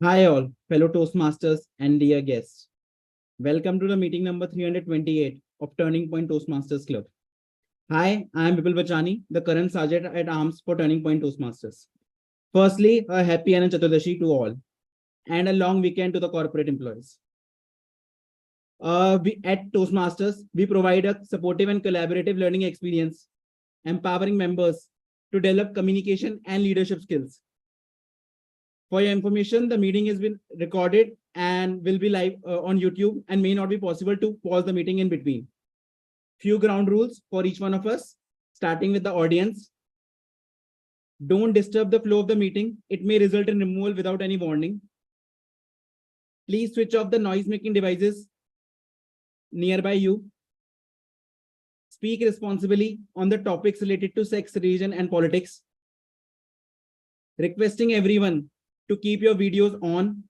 Hi all, fellow Toastmasters and dear guests. Welcome to the meeting number 328 of Turning Point Toastmasters Club. Hi, I am Vipul Bachani, the current Sergeant at Arms for Turning Point Toastmasters. Firstly, a happy Anand Chaturdashi to all and a long weekend to the corporate employees. At Toastmasters, we provide a supportive and collaborative learning experience, empowering members to develop communication and leadership skills. For your information, the meeting has been recorded and will be live on YouTube and may not be possible to pause the meeting in between. Few ground rules for each one of us, starting with the audience. Don't disturb the flow of the meeting. It may result in removal without any warning. Please switch off the noise-making devices nearby you. Speak responsibly on the topics related to sex, religion, and politics. Requesting everyone to keep your videos on,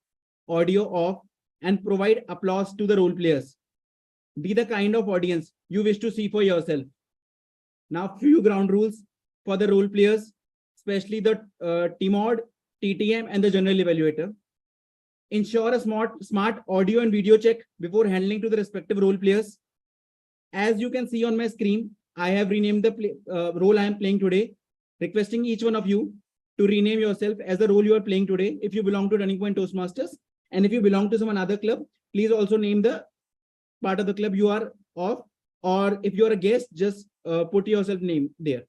audio off, and provide applause to the role players. Be the kind of audience you wish to see for yourself. Now, few ground rules for the role players, especially the TMOD, TTM, and the general evaluator. Ensure a smart audio and video check before handling to the respective role players. As you can see on my screen, I have renamed the role I am playing today, requesting each one of you to rename yourself as the role you are playing today if you belong to Turning Point Toastmasters. And if you belong to some other club, please also name the part of the club you are of, or if you are a guest, just put yourself name there.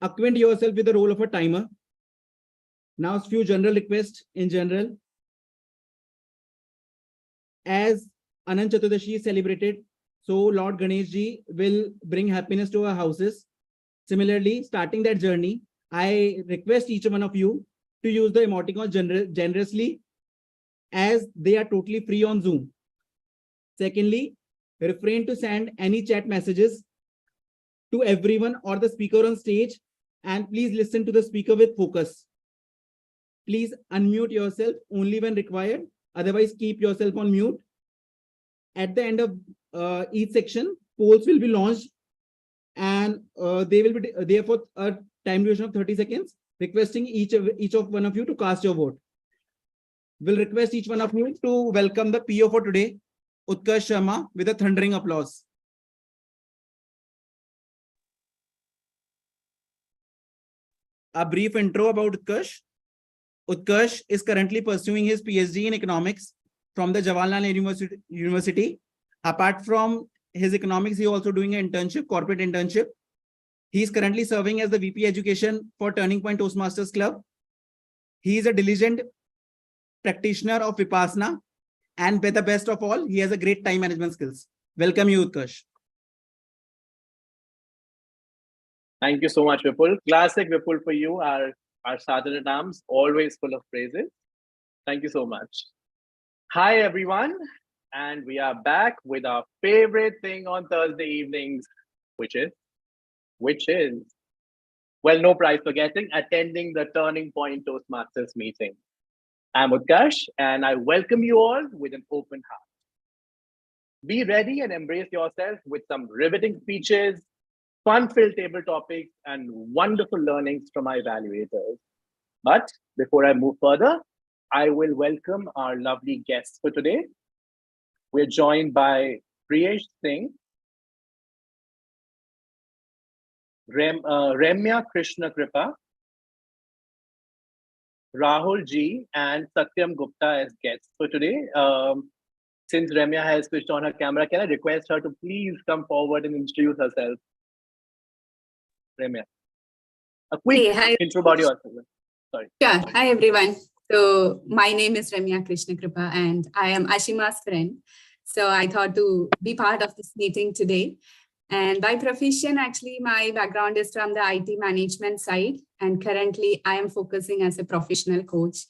Acquaint yourself with the role of a timer. Now, a few general requests in general. As Anand Chaturdashi is celebrated, so Lord Ganesh Ji will bring happiness to our houses. Similarly, starting that journey, I request each one of you to use the emoticons generously as they are totally free on Zoom. Secondly, refrain to send any chat messages to everyone or the speaker on stage, and please listen to the speaker with focus. Please unmute yourself only when required. Otherwise, keep yourself on mute. At the end of each section, polls will be launched and they will be there for a time duration of 30 seconds, requesting each of one of you to cast your vote. We'll request each one of you to welcome the PO for today, Utkarsh Sharma, with a thundering applause. A brief intro about Utkarsh. Utkarsh is currently pursuing his PhD in economics from the Jawaharlal University. Apart from his economics, he is also doing an internship, corporate internship. He is currently serving as the VP Education for Turning Point Toastmasters Club. He is a diligent practitioner of Vipassana, and with the best of all, he has a great time management skills. Welcome you, Utkarsh. Thank you so much, Vipul. Classic Vipul for you, our Sergeant at Arms, always full of praises. Thank you so much. Hi, everyone. And we are back with our favorite thing on Thursday evenings, which is, well, no prize for guessing, attending the Turning Point Toastmasters meeting. I'm Utkarsh, and I welcome you all with an open heart. Be ready and embrace yourself with some riveting speeches, fun-filled table topics, and wonderful learnings from our evaluators. But before I move further, I will welcome our lovely guests for today. We're joined by Priyesh Singh, Ramya Krishna Kripa, Rahul G, and Satyam Gupta as guests for today. Since Ramya has switched on her camera, can I request her to please come forward and introduce herself? Ramya. A quick intro about yourself. Sorry. Yeah, hi everyone. So my name is Ramya Krishna Kripa and I am Ashima's friend. So I thought to be part of this meeting today. And by profession, actually, my background is from the IT management side. And currently, I am focusing as a professional coach,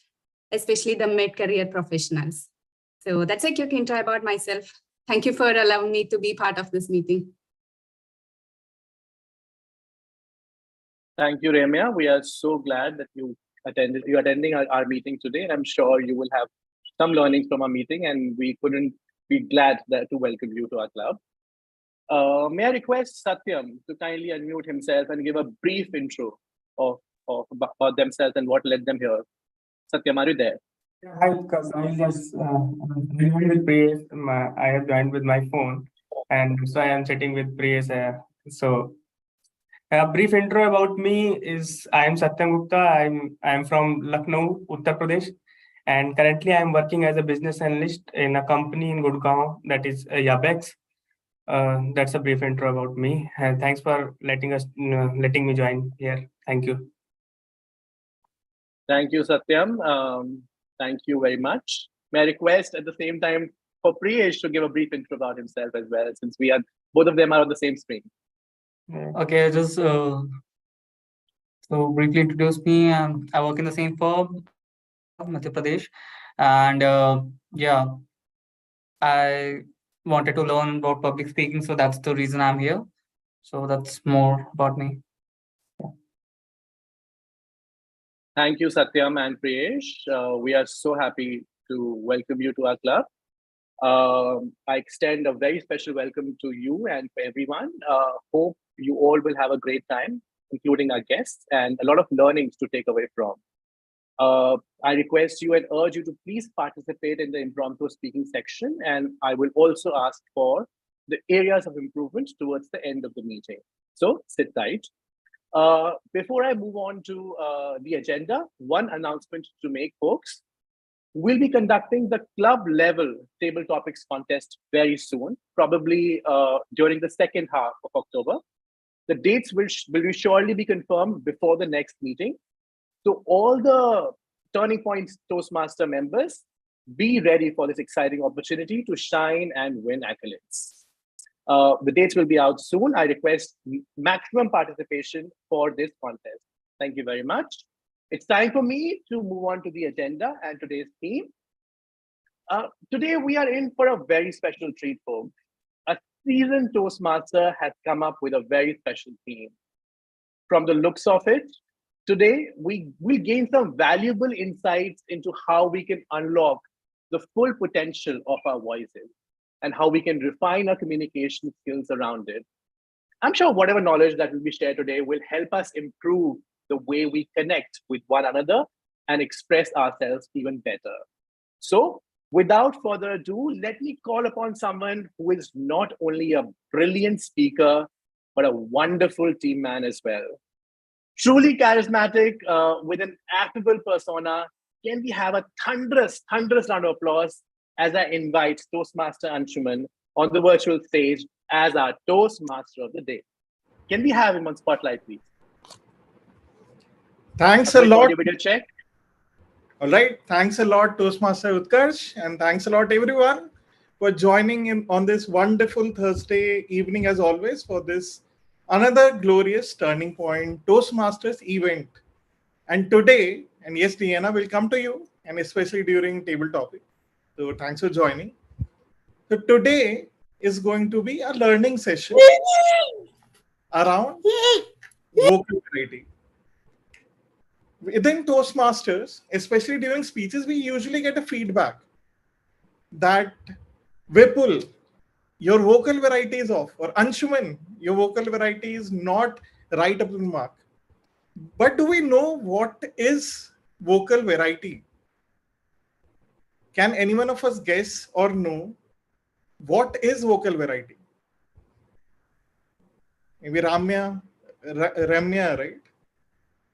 especially the mid-career professionals. So that's a quick intro about myself. Thank you for allowing me to be part of this meeting. Thank you, Ramya. We are so glad that you're attending our meeting today. And I'm sure you will have some learnings from our meeting, and we couldn't be glad to welcome you to our club. May I request Satyam to kindly unmute himself and give a brief intro of about themselves and what led them here. Satyam, are you there? Hi, guys. Yes, I joined with Priyesh. I have joined with my phone, and so I am sitting with Priyesh. So, a brief intro about me is I am Satyam Gupta. I'm from Lucknow, Uttar Pradesh, and currently I am working as a business analyst in a company in Gurgaon that is Yabex. That's a brief intro about me, and thanks for letting me join here. Thank you. Thank you, Satyam. Thank you very much. May I request at the same time for Priyesh to give a brief intro about himself as well, since both of them are on the same screen. Okay, just so briefly introduce me. I work in the same firm, Madhya Pradesh, and yeah, I wanted to learn about public speaking, so that's the reason I'm here. So that's more about me. Thank you, Satyam and Priyesh. We are so happy to welcome you to our club. I extend a very special welcome to you and for everyone. Hope you all will have a great time, including our guests, and a lot of learnings to take away from. I request you and urge you to please participate in the impromptu speaking section, and I will also ask for the areas of improvement towards the end of the meeting. So sit tight. Before I move on to the agenda, one announcement to make, folks. We'll be conducting the club level table topics contest very soon, probably during the second half of October. The dates will surely be confirmed before the next meeting. So all the Turning Points Toastmaster members, be ready for this exciting opportunity to shine and win accolades. The dates will be out soon. I request maximum participation for this contest. Thank you very much. It's time for me to move on to the agenda and today's theme. Today we are in for a very special treat, folks. A seasoned Toastmaster has come up with a very special theme. From the looks of it, today we will gain some valuable insights into how we can unlock the full potential of our voices and how we can refine our communication skills around it. I'm sure whatever knowledge that will be shared today will help us improve the way we connect with one another and express ourselves even better. So, without further ado, let me call upon someone who is not only a brilliant speaker, but a wonderful team man as well. Truly charismatic, with an affable persona. Can we have a thunderous round of applause as I invite Toastmaster Anshuman on the virtual stage as our Toastmaster of the day. Can we have him on spotlight, please? Thanks a lot. Audio check. All right. Thanks a lot, Toastmaster Utkarsh. And thanks a lot, everyone, for joining in on this wonderful Thursday evening, as always, for this another glorious Turning Point Toastmasters event. And today, and yes, Deanna will come to you, and especially during table topic. So thanks for joining. So today is going to be a learning session around vocal variety. Within Toastmasters, especially during speeches, we usually get a feedback that Vipul, your vocal variety is off, or Anshuman, your vocal variety is not right up to the mark. But do we know what is vocal variety? Can any one of us guess or know what is vocal variety? Maybe Ramya, right?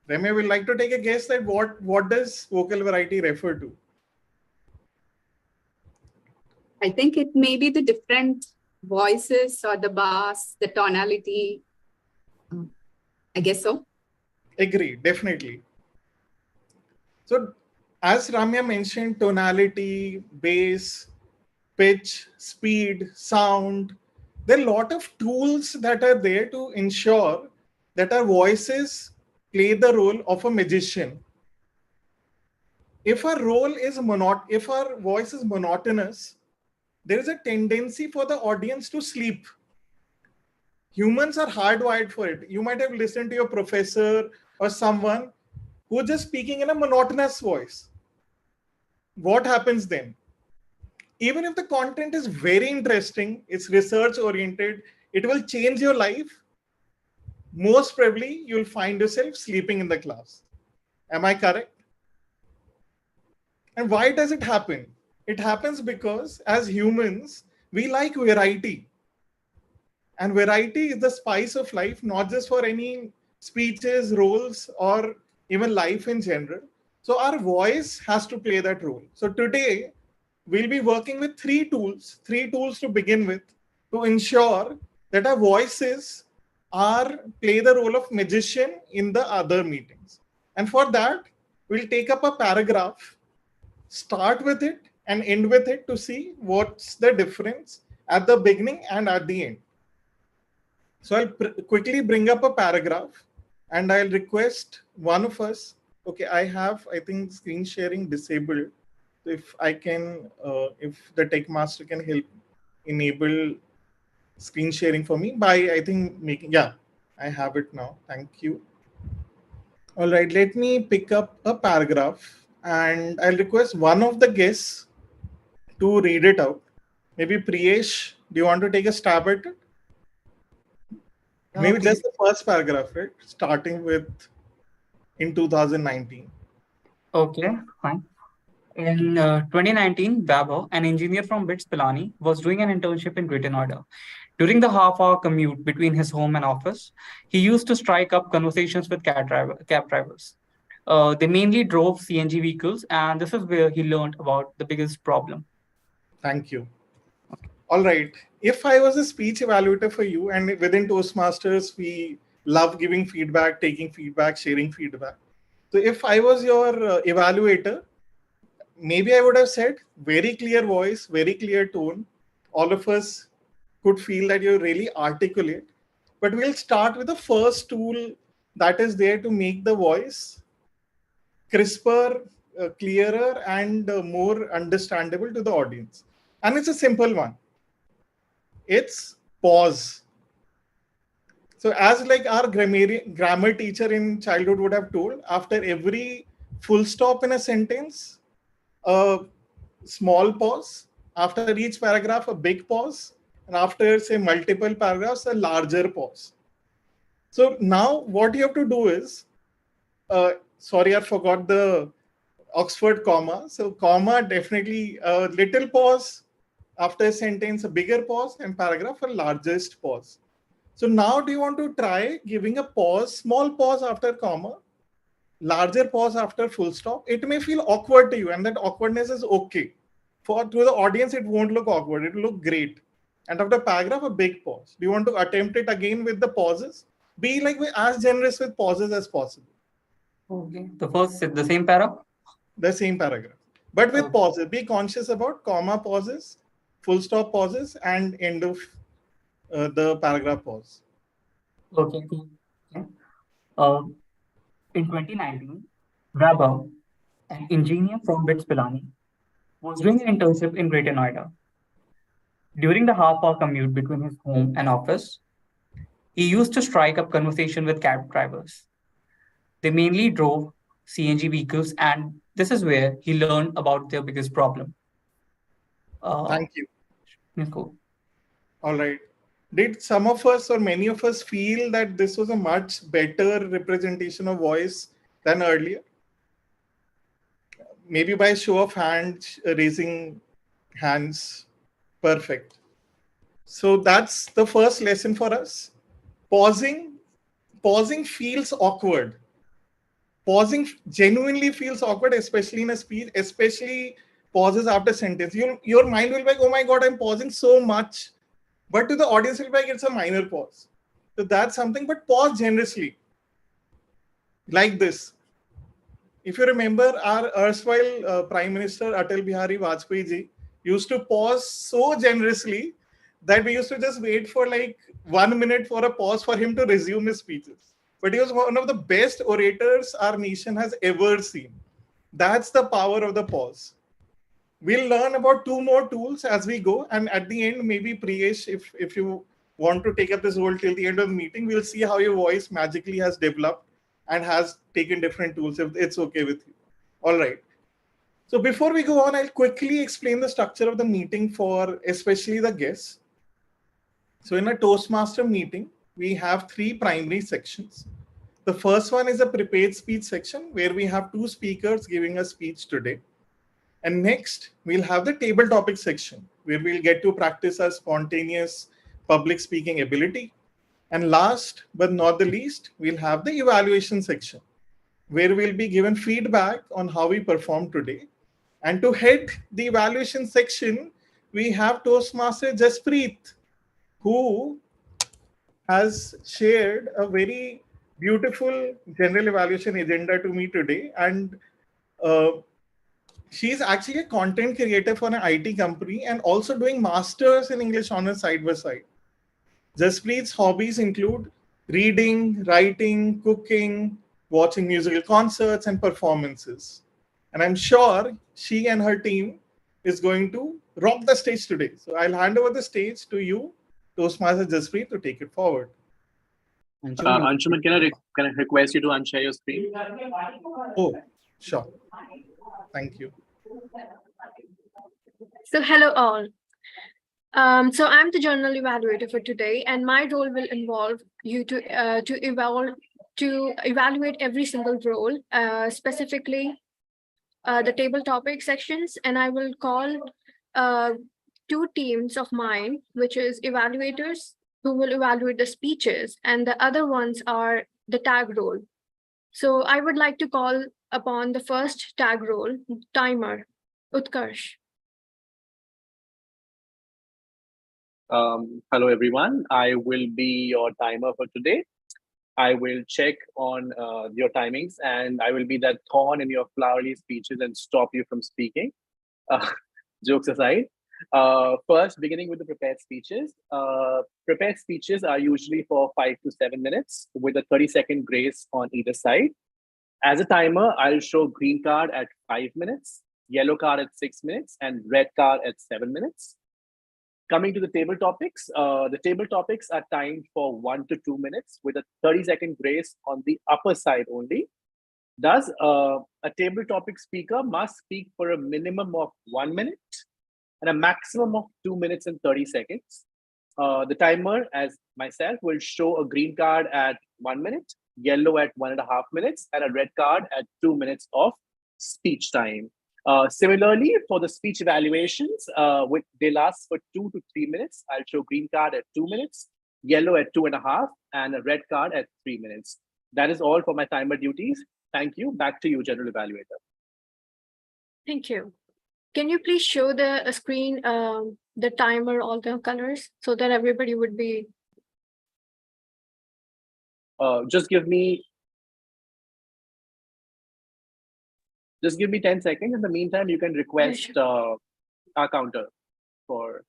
Ramya will like to take a guess that what does vocal variety refer to? I think it may be the different voices or the bass, the tonality. I guess so. Agree, definitely. So as Ramya mentioned, tonality, bass, pitch, speed, sound, there are a lot of tools that are there to ensure that our voices play the role of a magician. If our voice is monotonous, there is a tendency for the audience to sleep. Humans are hardwired for it. You might have listened to your professor or someone who is just speaking in a monotonous voice. What happens then? Even if the content is very interesting, it's research oriented, it will change your life, most probably you'll find yourself sleeping in the class. Am I correct? And why does it happen? It happens because as humans, we like variety. And variety is the spice of life, not just for any speeches, roles, or even life in general. So our voice has to play that role. So today, we'll be working with three tools to begin with, to ensure that our voices are play the role of magician in the other meetings. And for that, we'll take up a paragraph, start with it and end with it to see what's the difference at the beginning and at the end. So I'll quickly bring up a paragraph and I'll request one of us. Okay, I have, I think, screen sharing disabled. If I can, if the tech master can help enable screen sharing for me by, I think, making, yeah, I have it now. Thank you. All right, let me pick up a paragraph and I'll request one of the guests to read it out. Maybe Priyesh, do you want to take a stab at it? Maybe just the first paragraph, right? Starting with in 2019. Okay, fine. In 2019, Vaibhav, an engineer from BITS Pilani, was doing an internship in Greater Noida. During the half-hour commute between his home and office, he used to strike up conversations with cab drivers. They mainly drove CNG vehicles, and this is where he learned about the biggest problem. Thank you. All right. If I was a speech evaluator for you, and within Toastmasters, we love giving feedback, taking feedback, sharing feedback. So if I was your evaluator, maybe I would have said very clear voice, very clear tone. All of us could feel that you're really articulate. But we'll start with the first tool that is there to make the voice crisper, clearer, and more understandable to the audience. And it's a simple one. It's pause. So as like our grammar teacher in childhood would have told, after every full stop in a sentence, a small pause. After each paragraph, a big pause. And after, say, multiple paragraphs, a larger pause. So now what you have to do is, sorry, I forgot the Oxford comma. So comma, definitely a little pause. After a sentence, a bigger pause, and paragraph, a largest pause. So now do you want to try giving a pause, small pause after comma, larger pause after full stop? It may feel awkward to you, and that awkwardness is okay. To the audience, it won't look awkward. It will look great. And after paragraph, a big pause. Do you want to attempt it again with the pauses? Be like as generous with pauses as possible. Okay. The same paragraph? The same paragraph. But with pauses. Be conscious about comma pauses, full stop pauses, and end of the paragraph pause. Okay, cool. In 2019, Vaibhav, an engineer from BITS Pilani, was doing an internship in Greater Noida. During the half-hour commute between his home and office, he used to strike up conversation with cab drivers. They mainly drove CNG vehicles, and this is where he learned about their biggest problem. Thank you. Cool. All right. Did some of us or many of us feel that this was a much better representation of voice than earlier? Maybe by show of hands, raising hands. Perfect. So that's the first lesson for us. Pausing feels awkward. Pausing genuinely feels awkward, especially in a speech, especially pauses after sentence. Your mind will be like, oh my God, I'm pausing so much. But to the audience, it will be like, it's a minor pause. So that's something, but pause generously. Like this. If you remember, our erstwhile Prime Minister Atal Bihari Vajpayee ji used to pause so generously that we used to just wait for like 1 minute for a pause for him to resume his speeches. But he was one of the best orators our nation has ever seen. That's the power of the pause. We'll learn about 2 more tools as we go. And at the end, maybe Priyesh, if you want to take up this role till the end of the meeting, we'll see how your voice magically has developed and has taken different tools, if it's okay with you. All right. So before we go on, I'll quickly explain the structure of the meeting for especially the guests. So in a Toastmaster meeting, we have 3 primary sections. The first one is a prepared speech section where we have 2 speakers giving a speech today. And next, we'll have the table topic section where we'll get to practice our spontaneous public speaking ability. And last but not the least, we'll have the evaluation section where we'll be given feedback on how we performed today. And to head the evaluation section, we have Toastmaster Jaspreet, who has shared a very beautiful general evaluation agenda to me today. And she's actually a content creator for an IT company and also doing masters in English honors side by side. Jaspreet's hobbies include reading, writing, cooking, watching musical concerts and performances. And I'm sure she and her team is going to rock the stage today. So I'll hand over the stage to you, Toastmaster Jaspreet, to take it forward. Anshuman, can I request you to unshare your screen? Oh, sure. Thank you. So hello all. So I'm the journal evaluator for today, and my role will involve you to evaluate every single role, specifically the table topic sections, and I will call two teams of mine, which is evaluators who will evaluate the speeches, and the other ones are the tag role. So I would like to call upon the first tag role, timer, Utkarsh. Hello, everyone. I will be your timer for today. I will check on your timings, and I will be that thorn in your flowery speeches and stop you from speaking. Jokes aside. First, beginning with the prepared speeches. Prepared speeches are usually for 5 to 7 minutes with a 30-second grace on either side. As a timer, I'll show green card at 5 minutes, yellow card at 6 minutes, and red card at 7 minutes. Coming to the table topics are timed for 1 to 2 minutes with a 30-second grace on the upper side only. Thus, a table topic speaker must speak for a minimum of 1 minute and a maximum of 2 minutes and 30 seconds. The timer, as myself, will show a green card at 1 minute, yellow at 1.5 minutes, and a red card at 2 minutes of speech time. Similarly, for the speech evaluations, they last for 2 to 3 minutes. I'll show green card at 2 minutes, yellow at 2.5, and a red card at 3 minutes. That is all for my timer duties. Thank you. Back to you, General Evaluator. Thank you. Can you please show the screen, the timer, all the colors, so that everybody would be... Just give me 10 seconds. In the meantime, you can request our counter for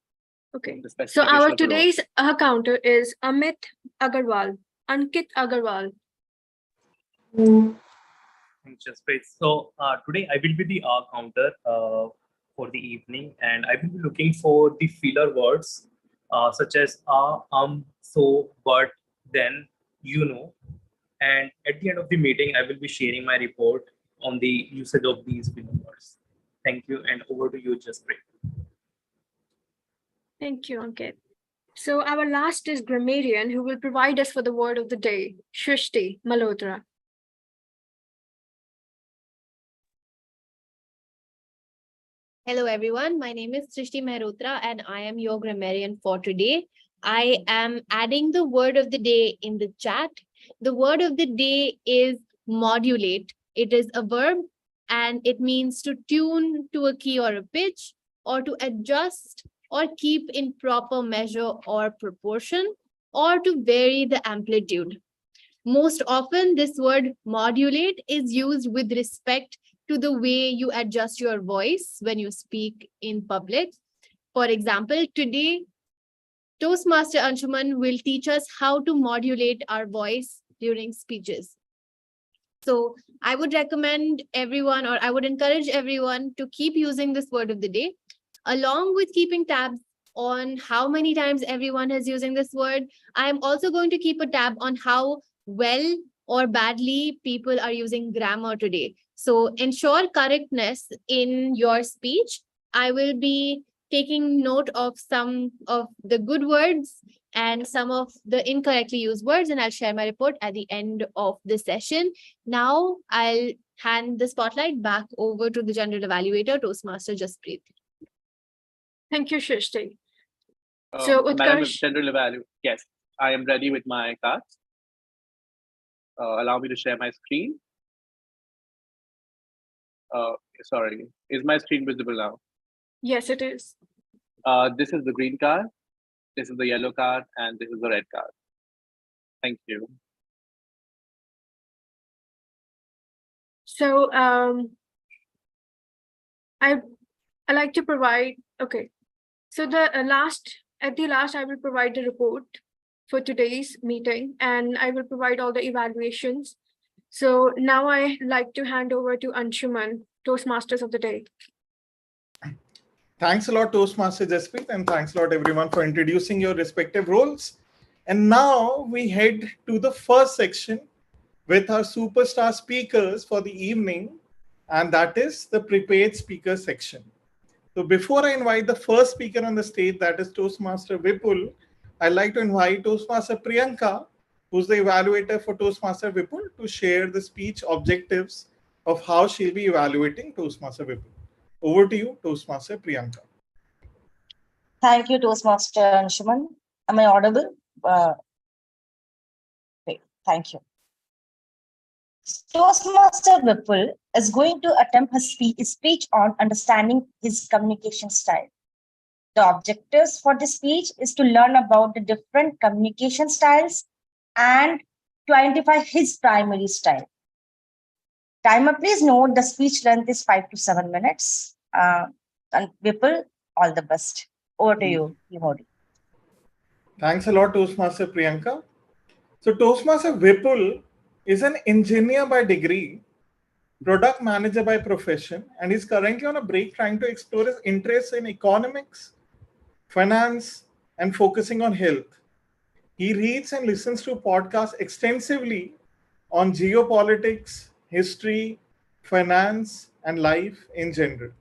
Okay. the So specification our of the role. today's counter is Ankit Agarwal. Thanks, Jaspreet. So today I will be the counter for the evening, and I will be looking for the filler words such as so, but, then, and at the end of the meeting, I will be sharing my report on the usage of these filler words. Thank you, and over to you, Jaspreet. Thank you, Ankit. So our last is grammarian, who will provide us for the word of the day, Shrishti Malhotra. Hello everyone, my name is Srishti Mehrotra and I am your grammarian for today. I am adding the word of the day in the chat. The word of the day is modulate. It is a verb and it means to tune to a key or a pitch, or to adjust or keep in proper measure or proportion, or to vary the amplitude. Most often, this word modulate is used with respect to the way you adjust your voice when you speak in public. For example, today, Toastmaster Anshuman will teach us how to modulate our voice during speeches. So I would recommend everyone, or I would encourage everyone to keep using this word of the day, along with keeping tabs on how many times everyone is using this word. I'm also going to keep a tab on how well or badly people are using grammar today. So ensure correctness in your speech. I will be taking note of some of the good words and some of the incorrectly used words, and I'll share my report at the end of the session. Now I'll hand the spotlight back over to the general evaluator, Toastmaster Jasprit. Thank you, Shrishti. So, Madam Utkarsh, General Evaluator, yes, I am ready with my cards. Allow me to share my screen. Sorry, is my screen visible now? yes, it is. This is the green card, this is the yellow card, and this is the red card. Thank you. So, I like to provide, okay. So at the last, I will provide the report for today's meeting, and I will provide all the evaluations. So now I like to hand over to Anshuman, Toastmasters of the day. Thanks a lot, Toastmaster Jasprit, and thanks a lot, everyone, for introducing your respective roles. And now we head to the first section with our superstar speakers for the evening, and that is the prepared speaker section. So before I invite the first speaker on the stage, that is Toastmaster Vipul, I'd like to invite Toastmaster Priyanka, who's the evaluator for Toastmaster Vipul, to share the speech objectives of how she'll be evaluating Toastmaster Vipul. Over to you, Toastmaster Priyanka. Thank you, Toastmaster Anshuman. Am I audible? Okay, thank you. Toastmaster Vipul is going to attempt his speech on understanding his communication style. The objectives for this speech is to learn about the different communication styles and to identify his primary style. Timer, please note the speech length is 5 to 7 minutes. And Vipul, all the best. Over to you, Modi. Thanks a lot, Toastmaster Priyanka. So Toastmaster Vipul is an engineer by degree, product manager by profession, and is currently on a break trying to explore his interests in economics, finance, and focusing on health. He reads and listens to podcasts extensively on geopolitics, history, finance, and life in general.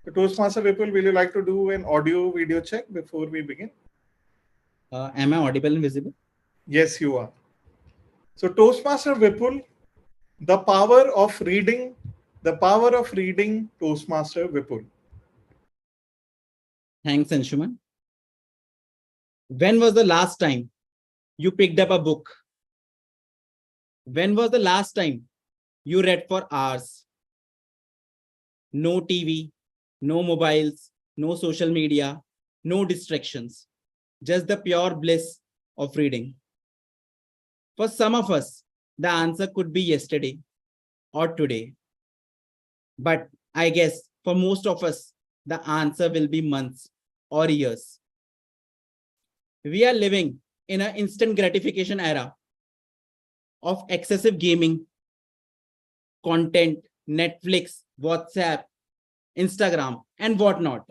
So Toastmaster Vipul, will you like to do an audio video check before we begin? Am I audible and visible? Yes, you are. So Toastmaster Vipul, the power of reading Toastmaster Vipul. Thanks, Anshuman. When was the last time you picked up a book? When was the last time you read for hours? No TV, no mobiles, no social media, no distractions, just the pure bliss of reading. For some of us, the answer could be yesterday or today. But I guess for most of us, the answer will be months or years. We are living in an instant gratification era of excessive gaming, content, Netflix, WhatsApp, Instagram, and whatnot.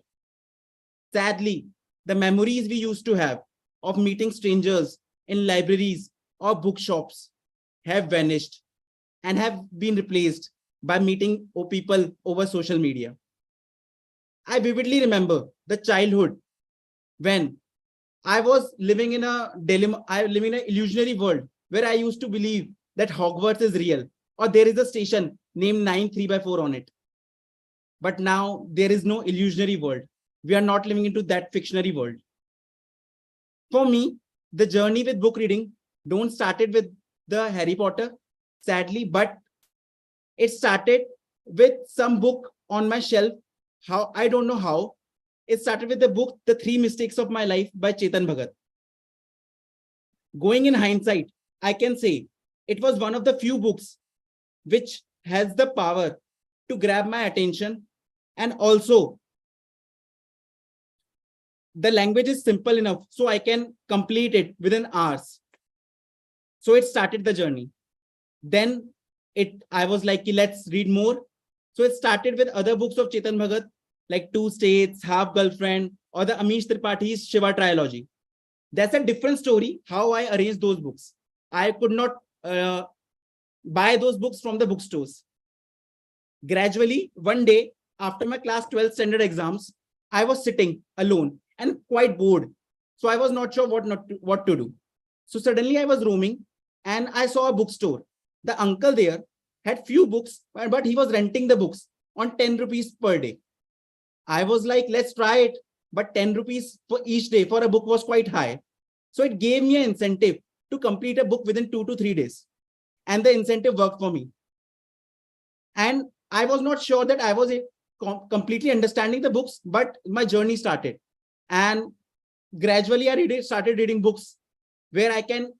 Sadly, the memories we used to have of meeting strangers in libraries or bookshops have vanished and have been replaced by meeting people over social media. I vividly remember the childhood when I was living in a dilemma. I live in an illusionary world where I used to believe that Hogwarts is real or there is a station named 93/4 on it. But now there is no illusionary world. We are not living into that fictionary world. For me, the journey with book reading don't started with the Harry Potter, sadly, but it started with some book on my shelf. How I don't know how. It started with the book The 3 Mistakes of My Life by Chetan Bhagat. Going in hindsight, I can say it was one of the few books which has the power to grab my attention, and also the language is simple enough so I can complete it within hours. So it started the journey. Then I was like, let's read more. So it started with other books of Chetan Bhagat, like Two States, Half Girlfriend, or the Amish Tripathi's Shiva trilogy. That's a different story, how I arranged those books. I could not buy those books from the bookstores. Gradually, one day, after my class 12 standard exams, I was sitting alone and quite bored. So I was not sure what to do. So suddenly I was roaming and I saw a bookstore. The uncle there had few books, but he was renting the books on 10 rupees per day. I was like, let's try it. But 10 rupees for each day for a book was quite high. So it gave me an incentive to complete a book within 2 to 3 days. And the incentive worked for me. And I was not sure that I was completely understanding the books, but my journey started. And gradually I started reading books where I can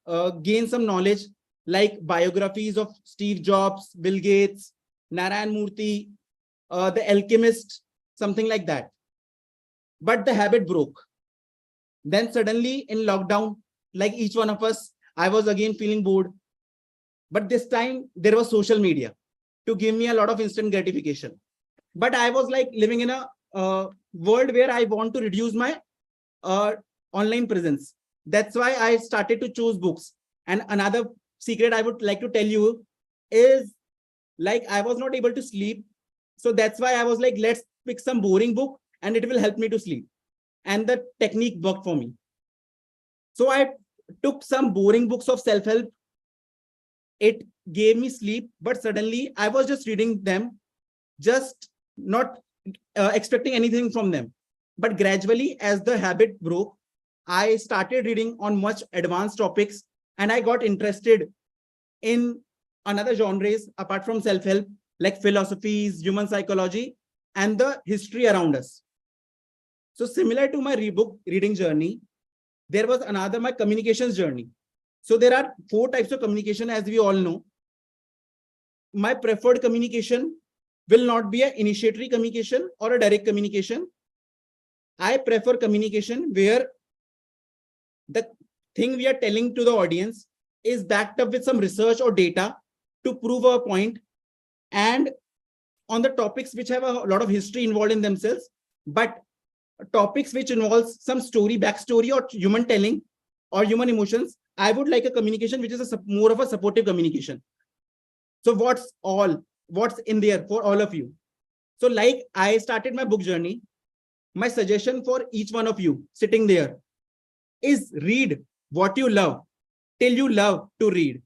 gain some knowledge, like biographies of Steve Jobs, Bill Gates, Narayan Murthy, The Alchemist, something like that. But the habit broke. Then suddenly in lockdown, like each one of us, I was again feeling bored. But this time there was social media to give me a lot of instant gratification. But I was like living in a world where I want to reduce my online presence. That's why I started to choose books. And another secret I would like to tell you is, like, I was not able to sleep. So that's why I was like, let's pick some boring book and it will help me to sleep. And the technique worked for me. So I took some boring books of self-help. It gave me sleep, but suddenly I was just reading them, just not expecting anything from them. But gradually, as the habit broke, I started reading on much advanced topics, and I got interested in another genres apart from self-help, like philosophies, human psychology, and the history around us. So similar to my book reading journey, there was another, my communications journey. So there are 4 types of communication, as we all know. My preferred communication will not be an initiatory communication or a direct communication. I prefer communication where the thing we are telling to the audience is backed up with some research or data to prove our point, and on the topics which have a lot of history involved in themselves, but topics which involves some story, backstory, or human telling or human emotions. I would like a communication which is more of a supportive communication. So what's in there for all of you? So like I started my book journey, my suggestion for each one of you sitting there is read what you love till you love to read.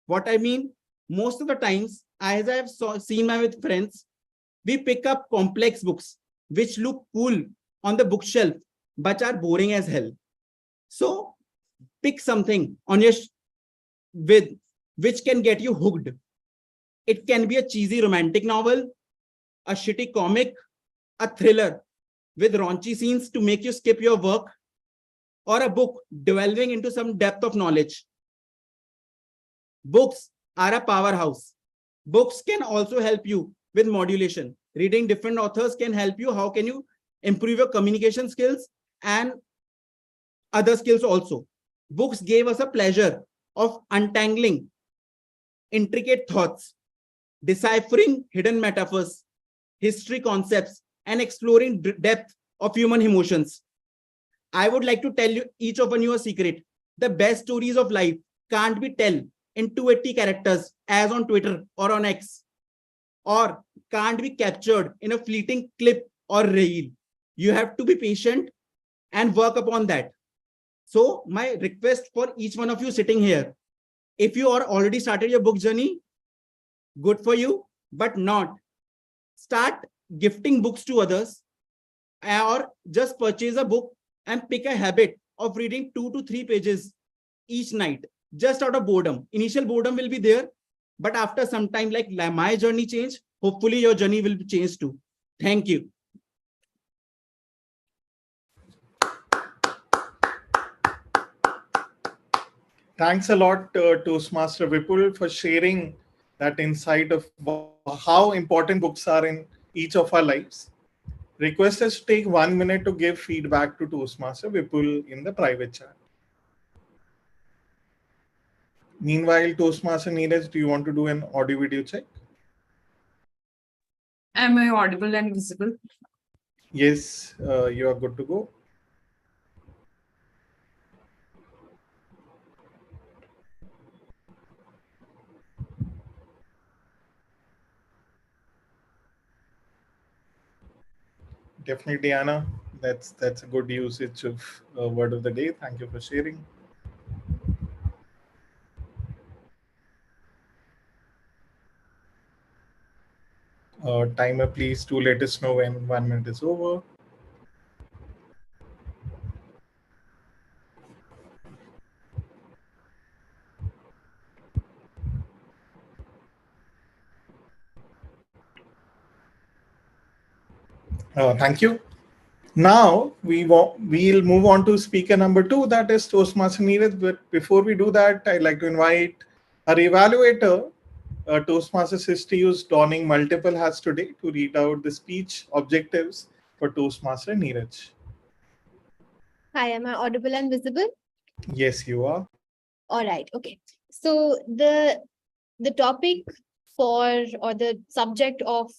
What I mean, most of the times, as I have seen my with friends, we pick up complex books which look cool on the bookshelf but are boring as hell. So pick something on your with which can get you hooked. It can be a cheesy romantic novel, a shitty comic, a thriller with raunchy scenes to make you skip your work, or a book delving into some depth of knowledge. Books are a powerhouse. Books can also help you with modulation. Reading different authors can help you. How can you improve your communication skills and other skills also? Books gave us a pleasure of untangling intricate thoughts, deciphering hidden metaphors, history concepts, and exploring depth of human emotions. I would like to tell you each of you a secret. The best stories of life can't be told in 280 characters as on Twitter or on X, or can't be captured in a fleeting clip or reel. You have to be patient and work upon that. So my request for each one of you sitting here, if you are already started your book journey, good for you, but not. Start gifting books to others, or just purchase a book and pick a habit of reading 2 to 3 pages each night, just out of boredom. Initial boredom will be there, but after some time, like my journey changed, hopefully your journey will change too. Thank you. Thanks a lot, Toastmaster Vipul, for sharing that insight of how important books are in each of our lives. Request us to take 1 minute to give feedback to Toastmaster Vipul in the private chat. Meanwhile, Toastmaster Neeraj, do you want to do an audio video check? Am I audible and visible? Yes, you are good to go. Definitely, Anna. That's a good usage of word of the day. Thank you for sharing. Timer, please do let us know when 1 minute is over. Thank you. Now we'll move on to speaker number 2, that is Toastmaster Neeraj. But before we do that, I'd like to invite our evaluator, Toastmasters history who's donning multiple hats today, to read out the speech objectives for Toastmaster Neeraj. Hi, am I audible and visible? Yes, you are. All right, okay. So the topic for, or the subject of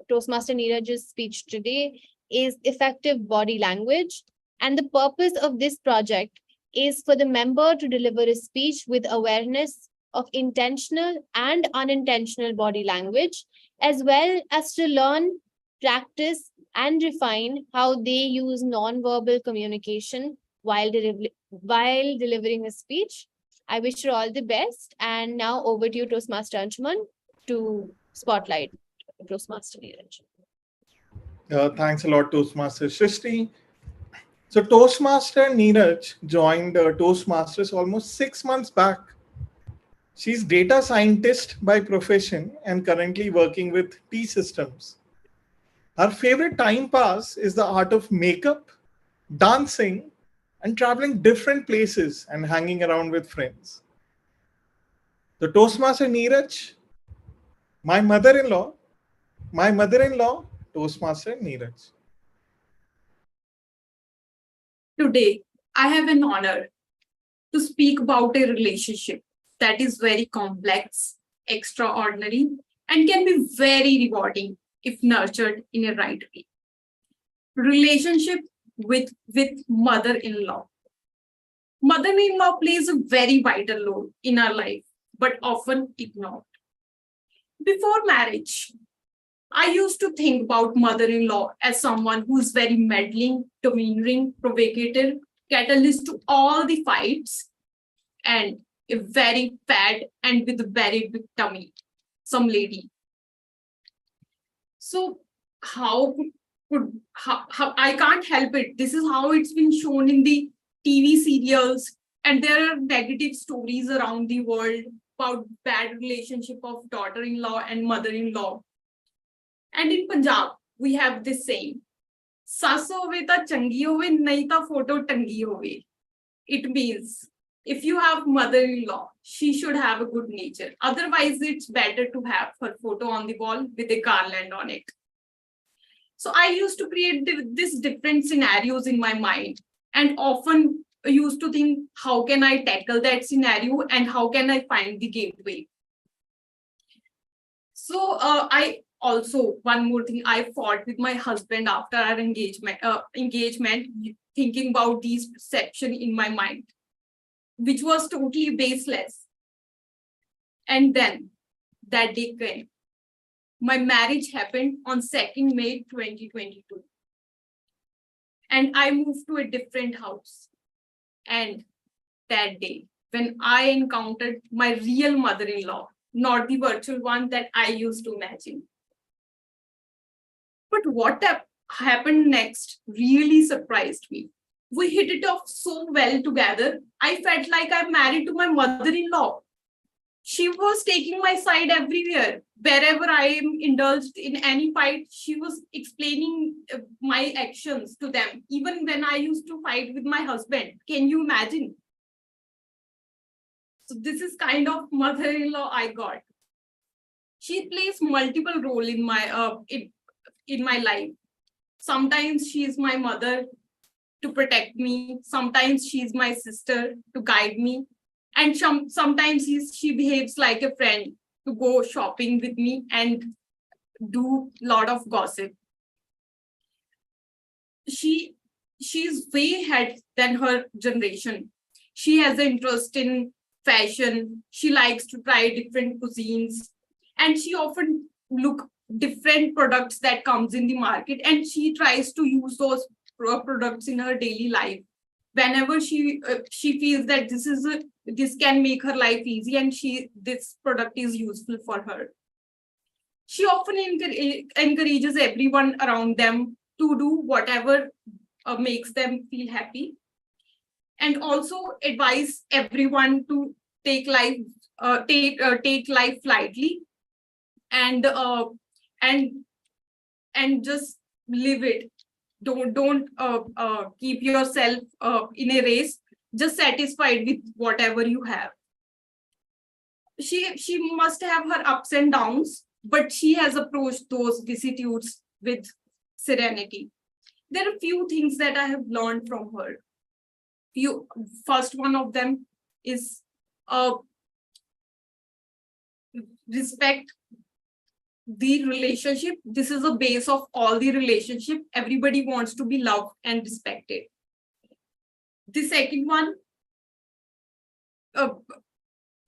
Toastmaster Neeraj's speech today is effective body language. And the purpose of this project is for the member to deliver a speech with awareness of intentional and unintentional body language, as well as to learn, practice, and refine how they use non-verbal communication while delivering a speech. I wish you all the best. And now over to you, Toastmaster Anshuman, to spotlight Toastmaster Neeraj. Thanks a lot, Toastmaster Srishti. So Toastmaster Neeraj joined Toastmasters almost 6 months back. She's data scientist by profession and currently working with T-Systems. Her favorite time pass is the art of makeup, dancing, and traveling different places and hanging around with friends. The Toastmaster Neeraj, my mother-in-law, Toastmaster Neeraj. Today, I have an honor to speak about a relationship that is very complex, extraordinary, and can be very rewarding if nurtured in a right way. Relationship with mother-in-law. Mother-in-law plays a very vital role in our life, but often ignored. Before marriage, I used to think about mother-in-law as someone who is very meddling, domineering, provocative, catalyst to all the fights, and a very fat and with a very big tummy, some lady. So how I can't help it. This is how it's been shown in the TV serials, and there are negative stories around the world about bad relationship of daughter-in-law and mother-in-law. And in Punjab, we have this saying, "Sas hove ta changi hove, nahi ta photo tangi hove." It means if you have mother-in-law, she should have a good nature. Otherwise, it's better to have her photo on the wall with a garland on it. So I used to create these different scenarios in my mind, and often used to think, how can I tackle that scenario and how can I find the gateway? So I also, one more thing, I fought with my husband after our engagement, thinking about these perception in my mind, which was totally baseless. And then that day came. My marriage happened on 2nd May 2022. And I moved to a different house. And that day, when I encountered my real mother-in-law, not the virtual one that I used to imagine. But what happened next really surprised me. We hit it off so well together. I felt like I'm married to my mother-in-law. She was taking my side everywhere. Wherever I am indulged in any fight, she was explaining my actions to them. Even when I used to fight with my husband. Can you imagine? So this is kind of mother-in-law I got. She plays multiple roles in my in my life. Sometimes she is my mother to protect me. Sometimes she is my sister to guide me. And sometimes she behaves like a friend to go shopping with me and do a lot of gossip. She's way ahead than her generation. She has an interest in fashion. She likes to try different cuisines. And she often look different products that comes in the market, and she tries to use those products in her daily life. Whenever she feels that this can make her life easy and this product is useful for her. She often encourages everyone around them to do whatever makes them feel happy, and also advise everyone to take life lightly, and and and just live it. Don't keep yourself in a race. Just satisfied with whatever you have. She must have her ups and downs, but she has approached those vicissitudes with serenity. There are few things that I have learned from her. First one of them is respect the relationship. This is the base of all the relationship. Everybody wants to be loved and respected. The second one,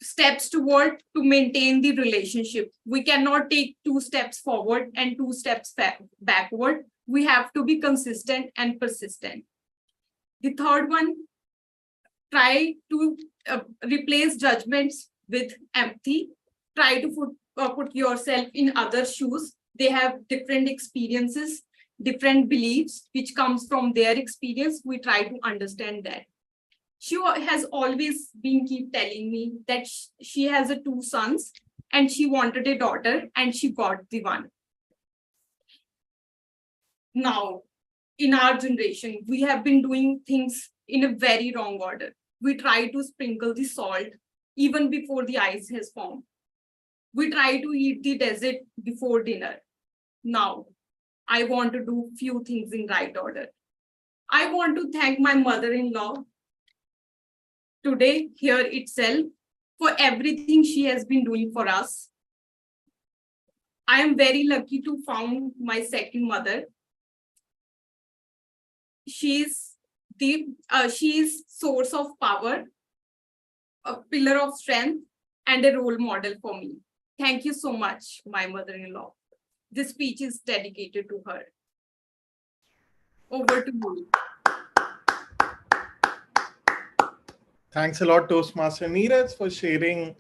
steps toward to maintain the relationship. We cannot take 2 steps forward and 2 steps backward. We have to be consistent and persistent. The third one, try to replace judgments with empathy. Try to put yourself in other shoes. They have different experiences, different beliefs, which comes from their experience. We try to understand that. She has always been keep telling me that she has 2 sons and she wanted a daughter and she got the one. Now, in our generation, we have been doing things in a very wrong order. We try to sprinkle the salt even before the ice has formed. We try to eat the dessert before dinner. Now, I want to do few things in right order. I want to thank my mother-in-law today here itself for everything she has been doing for us. I am very lucky to found my second mother. She is source of power, a pillar of strength, and a role model for me. Thank you so much, my mother-in-law. This speech is dedicated to her. Over to you. Thanks a lot, Toastmaster Neeraj, for sharing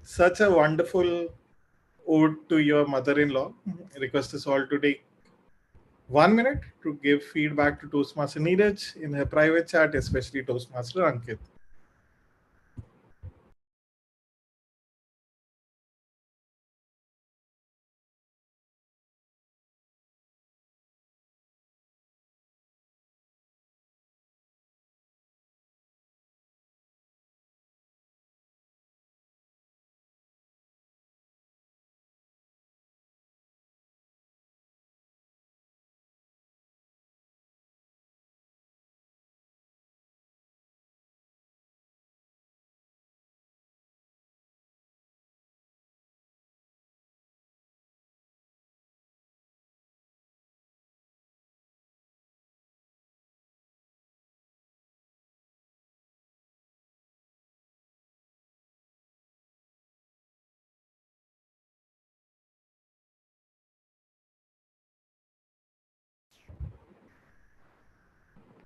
such a wonderful ode to your mother-in-law. I request us all to take 1 minute to give feedback to Toastmaster Neeraj in her private chat, especially Toastmaster Ankit.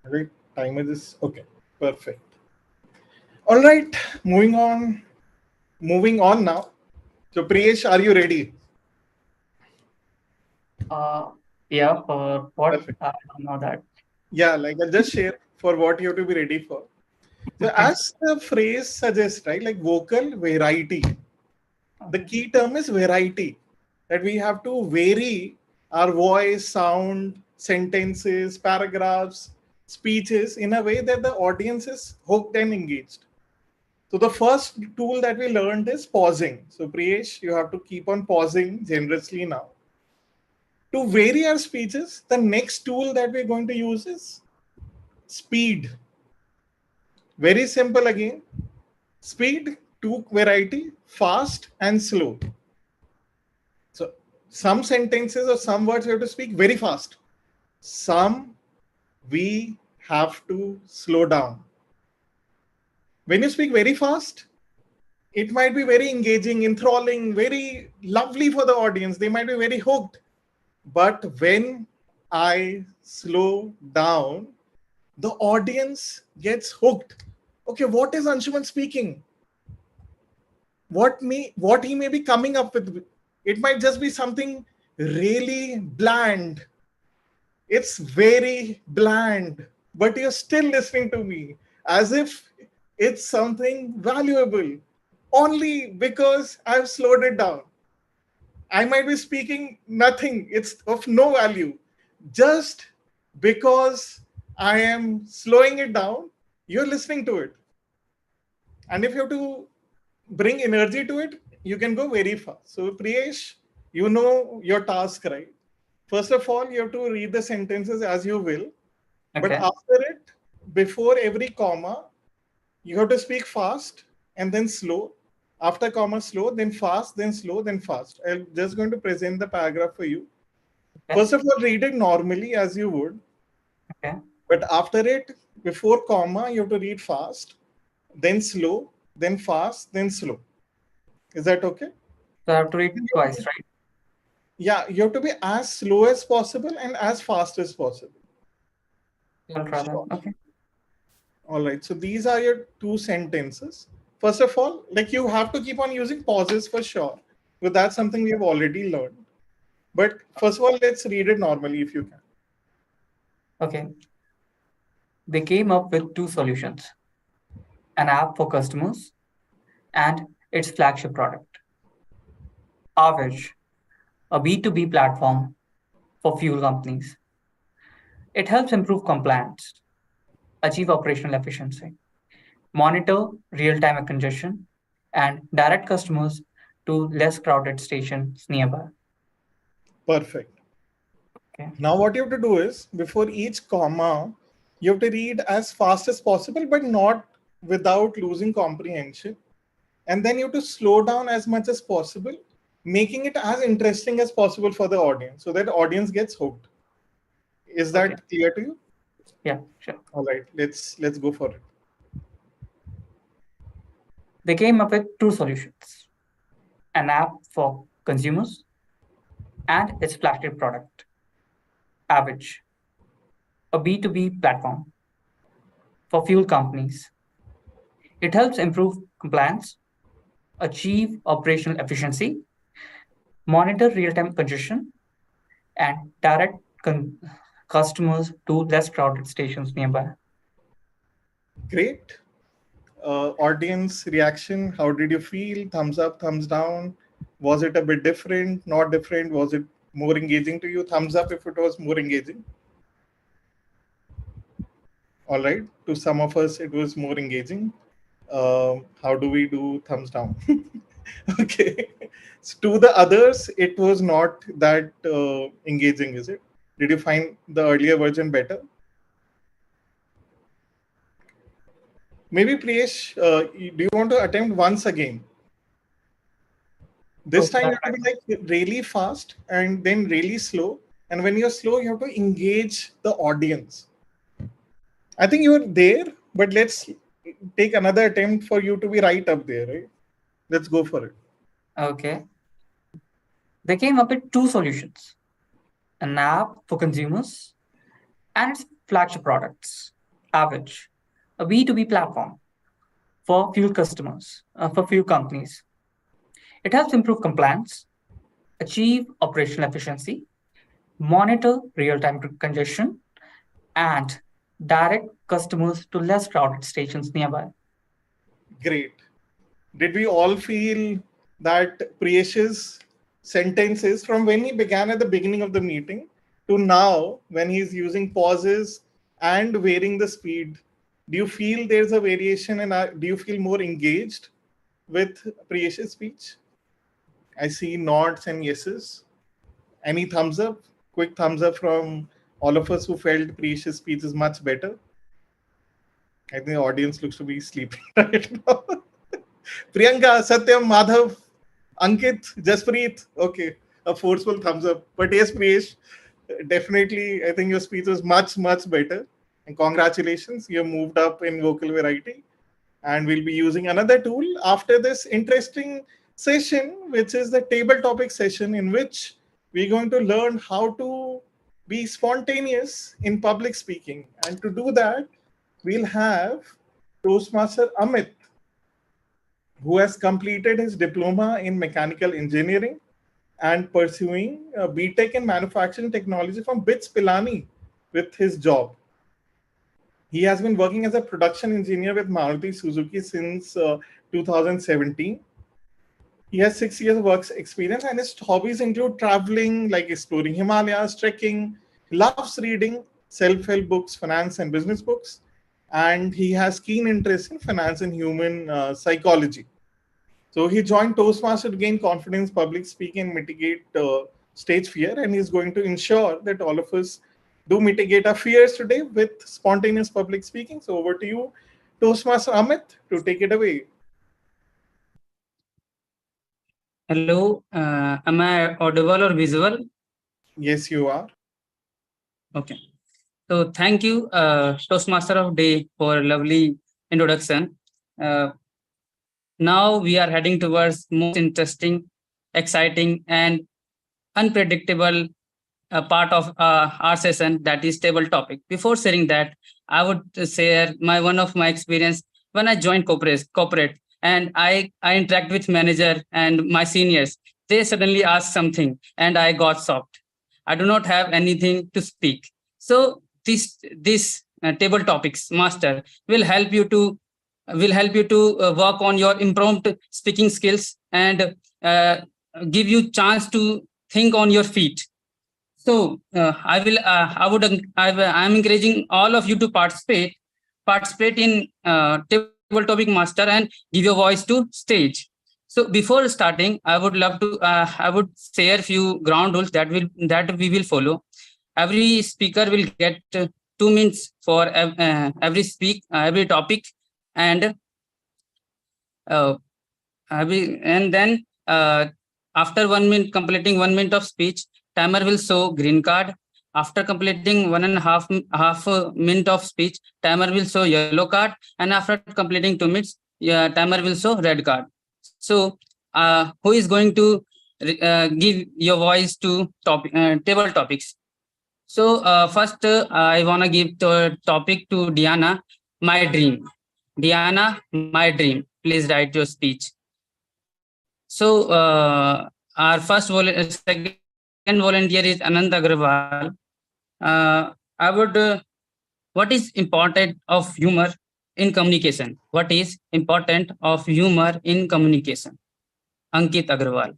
Right, timer is okay. Perfect. All right, moving on now. So Priyesh, are you ready? Yeah, for what? Perfect. I don't know that. Yeah, like I'll just share for what you have to be ready for. So as the phrase suggests, right, like vocal variety. The key term is variety. That we have to vary our voice, sound, sentences, paragraphs, speeches in a way that the audience is hooked and engaged. So the first tool that we learned is pausing. So Priyesh, you have to keep on pausing generously now. To vary our speeches, the next tool that we're going to use is speed. Very simple again. Speed to variety, fast and slow. So some sentences or some words we have to speak very fast. Some we have to slow down. When you speak very fast, it might be very engaging, enthralling, very lovely for the audience. They might be very hooked. But when I slow down, the audience gets hooked. Okay, what is Anshuman speaking? What he may be coming up with? It might just be something really bland. It's very bland, but you're still listening to me as if it's something valuable only because I've slowed it down. I might be speaking nothing, it's of no value. Just because I am slowing it down, you're listening to it. And if you have to bring energy to it, you can go very fast. So, Priyesh, you know your task, right? First of all, you have to read the sentences as you will. But Okay. after it, before every comma, you have to speak fast and then slow. After comma, slow, then fast, then slow, then fast. I'm just going to present the paragraph for you. Okay. First of all, read it normally as you would. Okay. But after it, before comma, you have to read fast, then slow, then fast, then slow. Is that okay? So I have to read twice, right? Yeah, you have to be as slow as possible and as fast as possible. I'll try that. Sure. Okay. All right. So these are your two sentences. First of all, like you have to keep on using pauses for sure. But that's something we have already learned. But first of all, let's read it normally if you can. Okay. They came up with two solutions: an app for customers and its flagship product, Average, a B2B platform for fuel companies. It helps improve compliance, achieve operational efficiency, monitor real-time congestion, and direct customers to less crowded stations nearby. Perfect. Okay. Now what you have to do is, before each comma, you have to read as fast as possible, but not without losing comprehension. And then you have to slow down as much as possible, making it as interesting as possible for the audience so that the audience gets hooked. Is that Okay. clear to you? Yeah, sure. All right, let's go for it. They came up with two solutions: an app for consumers and its flagship product, Average, a B2B platform for fuel companies. It helps improve compliance, achieve operational efficiency, monitor real-time congestion, and direct customers to less crowded stations nearby. Great. Audience reaction, how did you feel? Thumbs up, thumbs down? Was it a bit different, not different? Was it more engaging to you? Thumbs up if it was more engaging. All right, to some of us it was more engaging. How do we do thumbs down? Okay, so to the others it was not that engaging, is it? Did you find the earlier version better? Maybe Priyesh, do you want to attempt once again? This time you have to be like really fast and then really slow. And when you're slow, you have to engage the audience. I think you're there, but let's take another attempt for you to be right up there, right? Let's go for it. Okay. They came up with two solutions: an app for consumers and its flagship products, Average, a B2B platform for fuel customers, for fuel companies. It helps improve compliance, achieve operational efficiency, monitor real-time congestion, and direct customers to less crowded stations nearby. Great. Did we all feel that Priyesh's sentences from when he began at the beginning of the meeting to now when he's using pauses and varying the speed? Do you feel there's a variation and do you feel more engaged with Priyesh's speech? I see nods and yeses. Any thumbs up? Quick thumbs up from all of us who felt Priyesh's speech is much better. I think the audience looks to be sleeping right now. Priyanka, Satyam, Madhav, Ankit, Jaspreet. Okay, a forceful thumbs up. But yes, Priyesh, definitely, I think your speech was much, much better. And congratulations, you moved up in vocal variety. And we'll be using another tool after this interesting session, which is the table topic session, in which we're going to learn how to be spontaneous in public speaking. And to do that, we'll have Toastmaster Amit, who has completed his diploma in mechanical engineering and pursuing BTech in manufacturing technology from BITS Pilani with his job. He has been working as a production engineer with Maruti Suzuki since 2017. He has 6 years of work experience, and his hobbies include traveling, like exploring Himalayas, trekking. He loves reading self-help books, finance and business books, and he has keen interest in finance and human psychology. So he joined Toastmasters to gain confidence, public speaking, and mitigate stage fear. And he's going to ensure that all of us do mitigate our fears today with spontaneous public speaking. So over to you, Toastmaster Amit, to take it away. Hello, am I audible or visual? Yes, you are. Okay. So thank you, Toastmaster of Day, for a lovely introduction. Now we are heading towards most interesting, exciting, and unpredictable part of our session, that is table topic. Before sharing that, I would share one of my experience when I joined corporate and I interact with manager and my seniors. They suddenly ask something and I got shocked. I do not have anything to speak. So this table topics master will help you to work on your impromptu speaking skills and give you chance to think on your feet. So I am encouraging all of you to participate in table topic master and give your voice to stage. So before starting, I would share few ground rules that we will follow. Every speaker will get 2 minutes for every topic, and then after 1 minute completing 1 minute of speech, timer will show green card. After completing 1.5 minute of speech, timer will show yellow card, and after completing 2 minutes, timer will show red card. So who is going to give your voice to table topics? So first, I want to give the topic to Diana, my dream. Diana, my dream. Please write your speech. So our second volunteer is Anand Agrawal. What is important of humor in communication? What is important of humor in communication? Ankit Agrawal.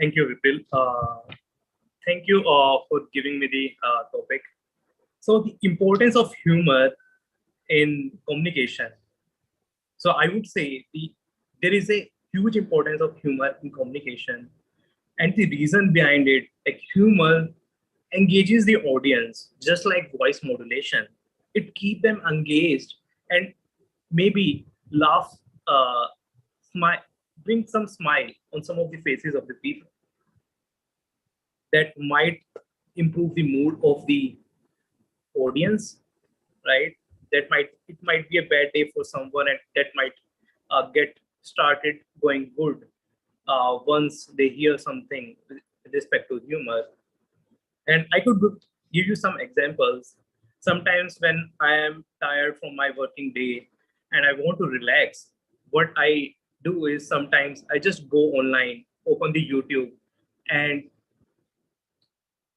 Thank you, Vipul. Thank you for giving me the topic. So the importance of humor in communication. So I would say there is a huge importance of humor in communication. And the reason behind it, like humor engages the audience, just like voice modulation. It keeps them engaged and maybe laugh, smile, bring some smile on some of the faces of the people. That might improve the mood of the audience, right? It might be a bad day for someone, and that might get started going good once they hear something with respect to humor. And I could give you some examples. Sometimes when I am tired from my working day and I want to relax, what I do is sometimes I just go online, open the YouTube, and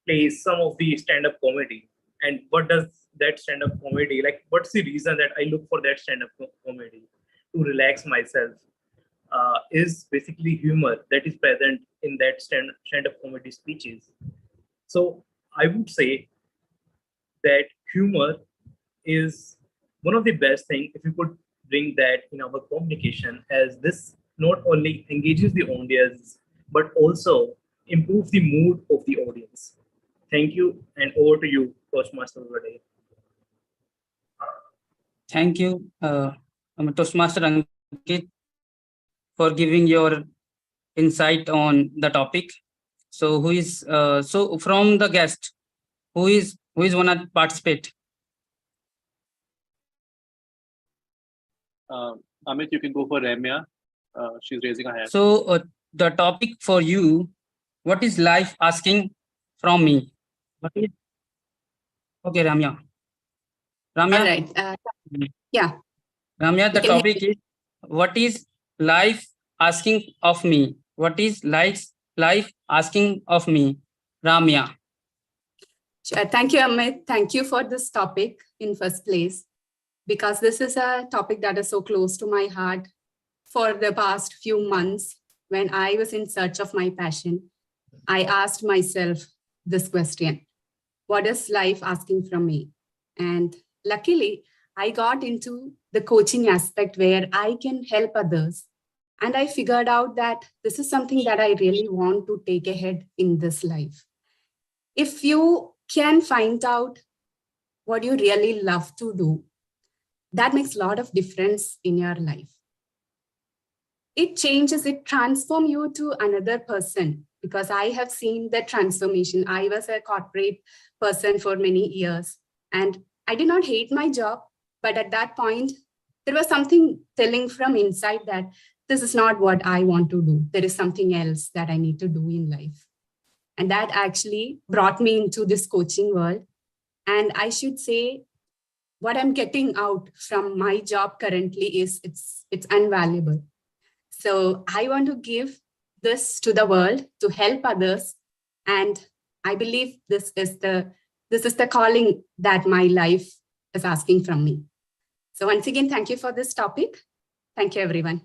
play some of the stand-up comedy. And what does that stand-up comedy, like what's the reason that I look for that stand-up comedy? To relax myself, is basically humor that is present in that stand-up comedy speeches. So I would say that humor is one of the best things if you could bring that in our communication, as this not only engages the audience but also improves the mood of the audience. Thank you, and over to you, Toastmaster of the Day. Thank you, Toastmaster Ankit, for giving your insight on the topic. So who is so from the guest, who is wanna participate? Amit, you can go for Ramya. She's raising her hand. So the topic for you, what is life asking from me? What is okay, Ramya? All right. Yeah. Ramya, the You can hear topic is what is life asking of me? What is life asking of me? Ramya. Thank you, Amit. Thank you for this topic in first place, because this is a topic that is so close to my heart. For the past few months, when I was in search of my passion, I asked myself this question: what is life asking from me? And luckily, I got into the coaching aspect where I can help others. And I figured out that this is something that I really want to take ahead in this life. If you can find out what you really love to do, that makes a lot of difference in your life. It changes, it transforms you to another person, because I have seen the transformation. I was a corporate person for many years, and I did not hate my job, but at that point, there was something telling from inside that this is not what I want to do. There is something else that I need to do in life. And that actually brought me into this coaching world. And I should say, what I'm getting out from my job currently is it's invaluable. So I want to give this to the world to help others. And I believe this is the calling that my life is asking from me. So once again, thank you for this topic. Thank you, everyone.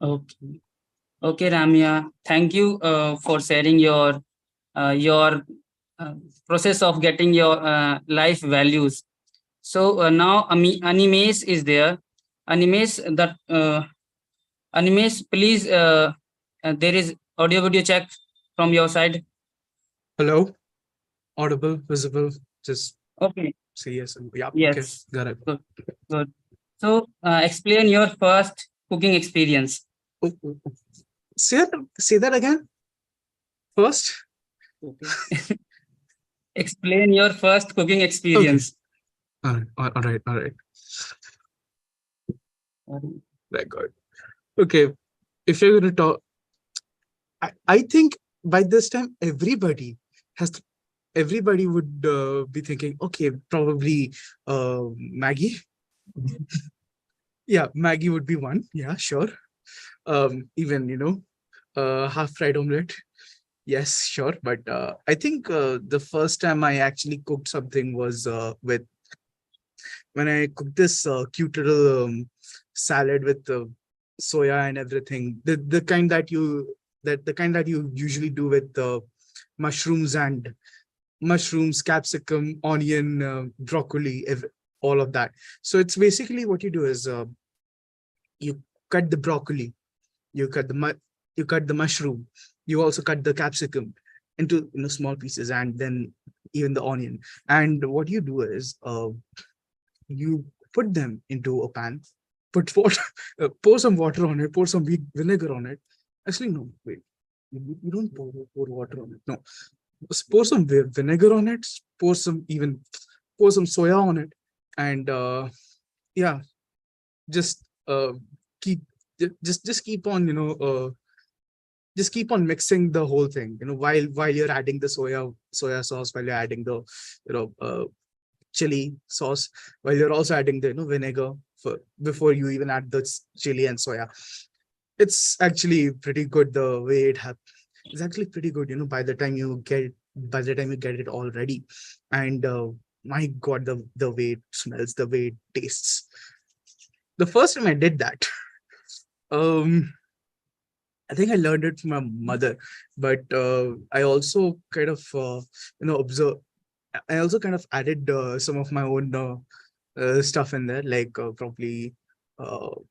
Okay. Okay, Ramya. Thank you for sharing your process of getting your life values. So now Animesh is there. Animesh, Animesh, please, there is audio video check from your side. Hello, audible, visible, just Okay. say yes. And, yeah, Yes. okay, got it. Good. Good. So explain your first cooking experience. Oh, oh, oh. Say that again. First. Okay. Explain your first cooking experience. All right. Right, good. Okay, if you're going to talk, I think by this time everybody would be thinking, okay, probably Maggie. Yeah, Maggie would be one. Yeah, sure. Even half fried omelette. Yes, sure. But I think the first time I actually cooked something was when I cooked this cute little salad with soya and everything. The kind that you usually do with mushrooms, capsicum, onion, broccoli, all of that. So it's basically what you do is you cut the broccoli, you cut the mushroom, you also cut the capsicum into small pieces, and then even the onion. And what you do is you put them into a pan, put water, pour some water on it, pour some vinegar on it. Actually, no, wait, you don't pour water on it. No, pour some vinegar on it, pour some soya on it, and yeah, just keep on just keep on mixing the whole thing, while you're adding the soya sauce, while you're adding the chili sauce, while you're also adding the vinegar before you even add the chili and soya. It's actually pretty good the way it happens. It's actually pretty good, by the time you get it all ready. And my God, the way it smells, the way it tastes. The first time I did that, I think I learned it from my mother, but I also kind of observe. I also kind of added some of my own stuff in there, like probably what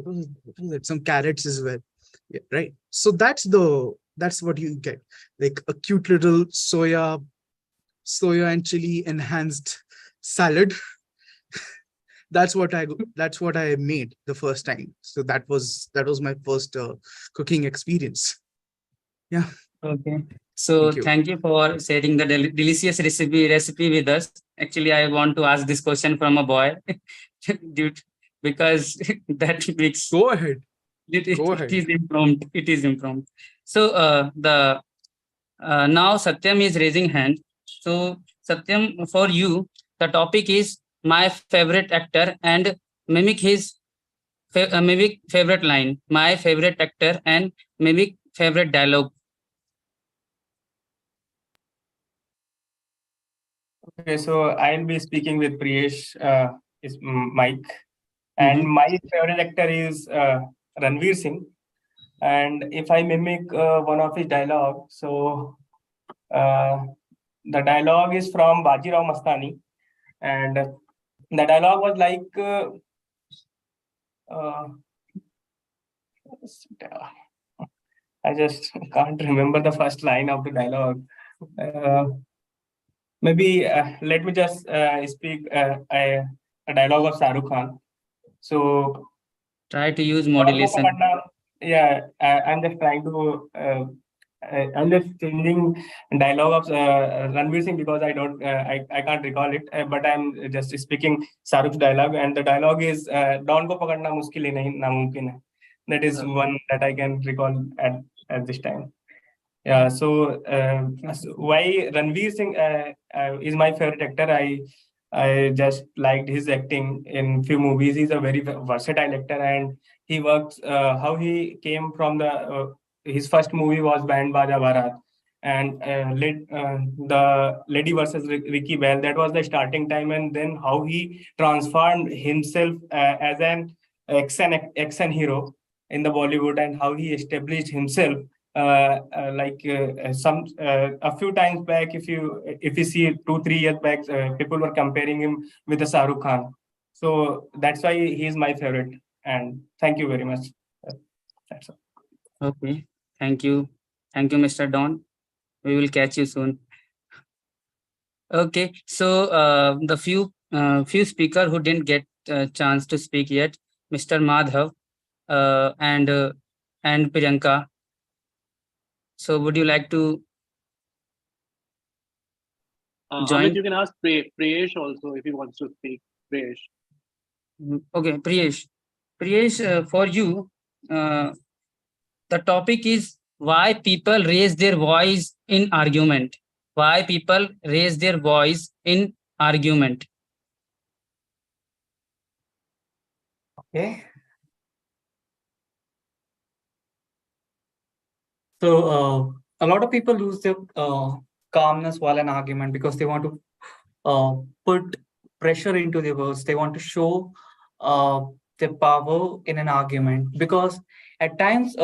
was it? Some carrots as well. Yeah, right. So that's what you get, like a cute little soya and chili enhanced salad. That's what I made the first time. So that was my first cooking experience. Yeah. Okay. So thank you for sharing the delicious recipe with us. Actually, I want to ask this question from a boy, because that makes. Go ahead. It is impromptu. It is impromptu. So now Satyam is raising hand. So Satyam, for you, the topic is my favorite actor and mimic his mimic favorite line, my favorite actor, and mimic favorite dialogue. Okay, so I'll be speaking with Priyesh, is Mike, and my favorite actor is Ranveer Singh. And if I mimic one of his dialogue, so the dialogue is from Bajirao Mastani, and the dialogue was like, I just can't remember the first line of the dialogue. Maybe let me just speak a dialogue of Shahrukh Khan. So Try to use modulation. Yeah, I'm just trying to. I'm just changing dialogue of Ranveer Singh because I don't, I can't recall it. But I'm just speaking Shahrukh's dialogue, and the dialogue is "Dawn ko pakadna mushkil hi nahi, namumkin hai." That is one that I can recall at this time. Yeah. So why Ranveer Singh is my favorite actor? I just liked his acting in few movies. He's a very versatile actor, and he works. How he came from his first movie was Band Baja Bharat, and the Lady versus Ricky Bell. That was the starting time, and then how he transformed himself as an action hero in the Bollywood, and how he established himself a few times back, if you see 2-3 years back, people were comparing him with the Shahrukh Khan. So that's why he is my favorite. And thank you very much. That's all. Okay, thank you, Mr. Don. We will catch you soon. Okay, so the few speaker who didn't get a chance to speak yet, Mr. Madhav and Priyanka. So would you like to join? Amit, you can ask Priyesh also if he wants to speak. Priyesh. Okay, Priyesh. Priyesh, for you, the topic is why people raise their voice in argument. Why people raise their voice in argument. Okay. So a lot of people lose their calmness while an argument because they want to put pressure into their words. They want to show their power in an argument, because at times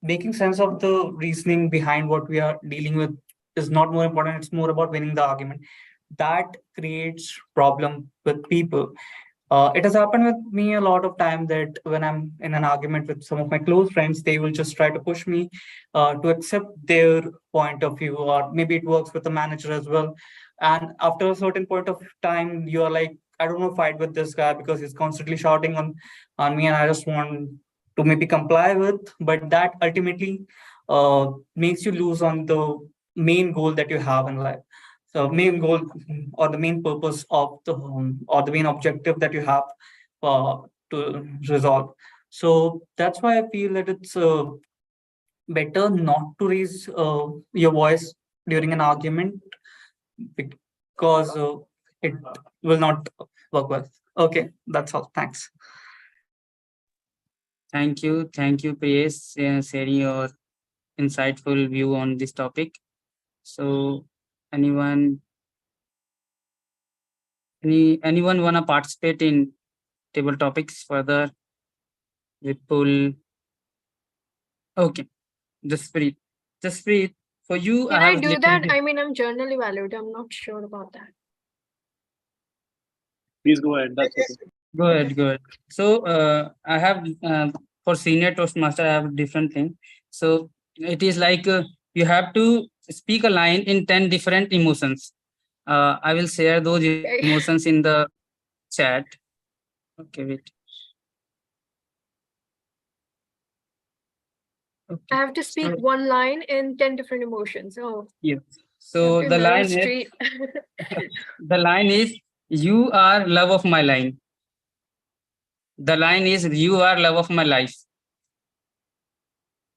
making sense of the reasoning behind what we are dealing with is not more important. It's more about winning the argument. That creates problem with people. It has happened with me a lot of time that when I'm in an argument with some of my close friends, they will just try to push me to accept their point of view, or maybe it works with the manager as well. And after a certain point of time, you're like, I don't want to fight with this guy because he's constantly shouting on me, and I just want to maybe comply with. But that ultimately makes you lose on the main goal that you have in life. So main goal or the main purpose of or the main objective that you have to resolve. So that's why I feel that it's better not to raise your voice during an argument, because it will not work well. Okay, that's all. Thanks. Thank you, Priyesh, sharing your insightful view on this topic. So, anyone wanna participate in table topics further? Vipul. Okay, Jasprit, for you, Can I I have do that? I mean, I'm journal evaluator. I'm not sure about that. Please go ahead. That's okay. Go ahead. So I have for senior Toastmaster, I have a different thing. So it is like you have to speak a line in 10 different emotions. I will share those emotions in the chat. Okay, wait. Okay. I have to speak one line in 10 different emotions. Oh. Yeah. So the line is the line is you are love of my line. The line is you are love of my life.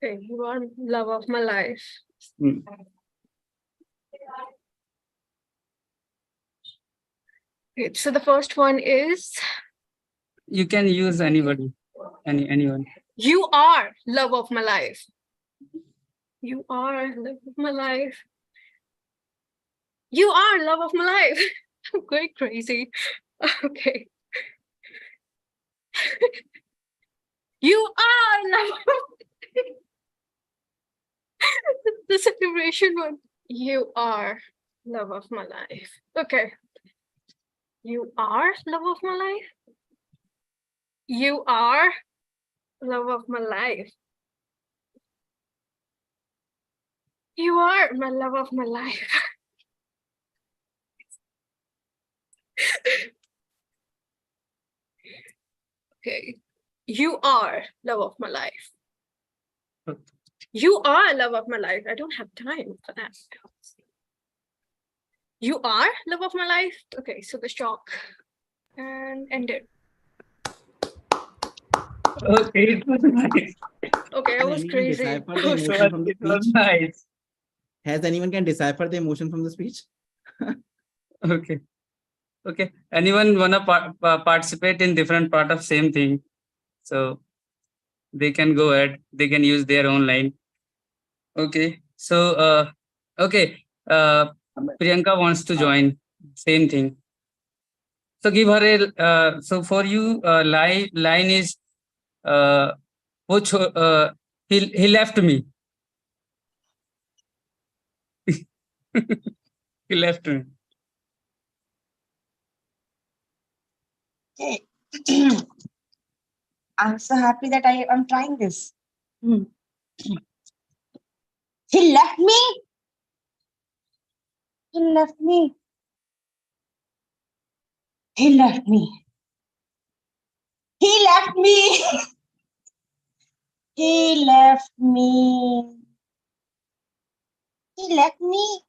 Okay, you are love of my life. Okay, so the first one is You can use anybody, anyone. You are love of my life. You are love of my life. You are love of my life. I'm going crazy. Okay. You are love. The celebration one. You are love of my life. Okay. You are love of my life. You are love of my life. You are my love of my life. Okay. You are love of my life. You are love of my life. I don't have time for that. You are love of my life. Okay, so the shock and ended. Okay, it was nice. Okay, I Can was anyone crazy. decipher the I was- emotion from the It was speech? nice. Has anyone can decipher the emotion from the speech? Okay. Okay. Anyone wanna participate in different part of same thing? So they can go ahead. They can use their own line. Okay. So okay. Priyanka wants to join. Same thing. So give her a so for you line is वो he left me. He left me. Okay. I'm so happy that I am trying this. He left me. He left me. He left me. He left me. He left me. He left me.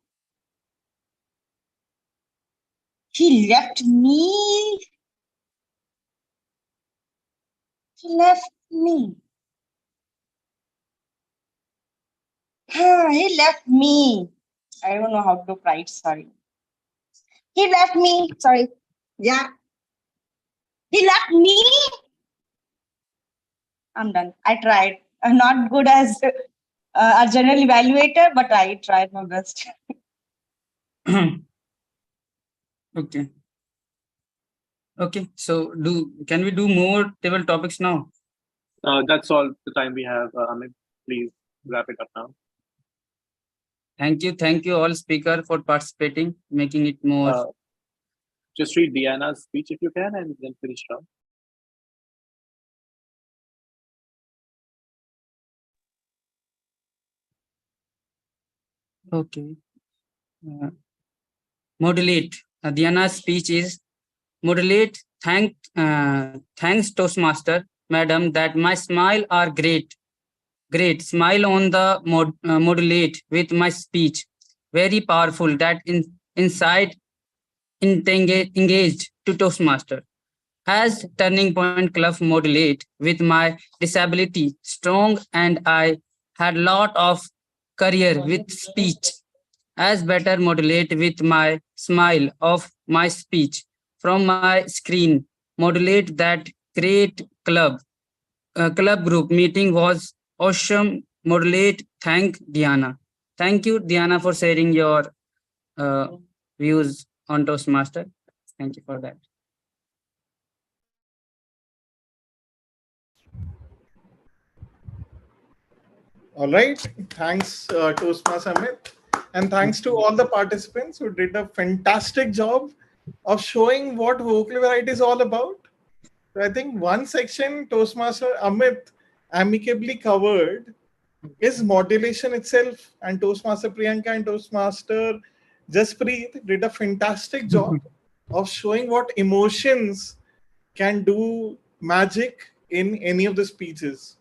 He left me. He left me. He left me. I don't know how to write, sorry. He left me. Sorry. Yeah. He left me. I'm done. I tried. I'm not good as a general evaluator, but I tried my best. Okay. Okay. So can we do more table topics now? That's all the time we have. Amit, please wrap it up now. Thank you all speaker for participating, making it more. Just read Diana's speech if you can, and then finish it off. Okay. Modulate. Diana's speech is modulate. Thanks Toastmaster, madam, that my smile are great. Great. Smile on the modulate with my speech. Very powerful. That inside engaged to Toastmaster. As Turning Point Club modulate with my disability strong, and I had lot of career with speech. As better modulate with my smile of my speech from my screen. Modulate that great club group meeting was awesome. Modulate. Thank Diana. Thank you, Diana, for sharing your views on Toastmaster. Thank you for that. All right. Thanks, Toastmaster Amit. And thanks to all the participants who did a fantastic job of showing what vocal variety is all about. So I think one section Toastmaster Amit amicably covered is modulation itself. And Toastmaster Priyanka and Toastmaster Jaspreet did a fantastic job of showing what emotions can do magic in any of the speeches.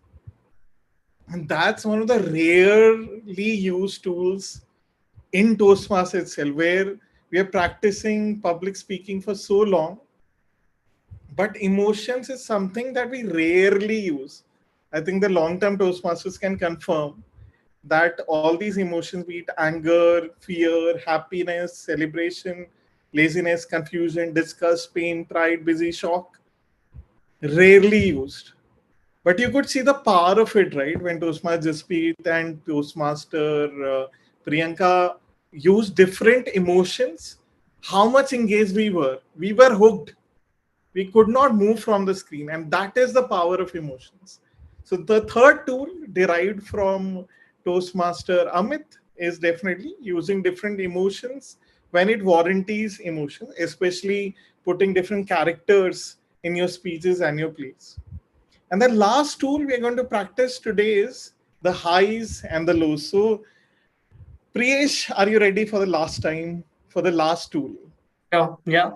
And that's one of the rarely used tools in Toastmasters itself, where we are practicing public speaking for so long. But emotions is something that we rarely use. I think the long-term Toastmasters can confirm that all these emotions, be it anger, fear, happiness, celebration, laziness, confusion, disgust, pain, pride, busy, shock, rarely used. But you could see the power of it, right? When Toastmaster Jasprit and Toastmaster Priyanka used different emotions, how much engaged we were. We were hooked. We could not move from the screen. And that is the power of emotions. So the third tool derived from Toastmaster Amit is definitely using different emotions when it warranties emotion, especially putting different characters in your speeches and your plays. And the last tool we're going to practice today is the highs and the lows. So, Priyesh, are you ready for the last time, for the last tool? Yeah.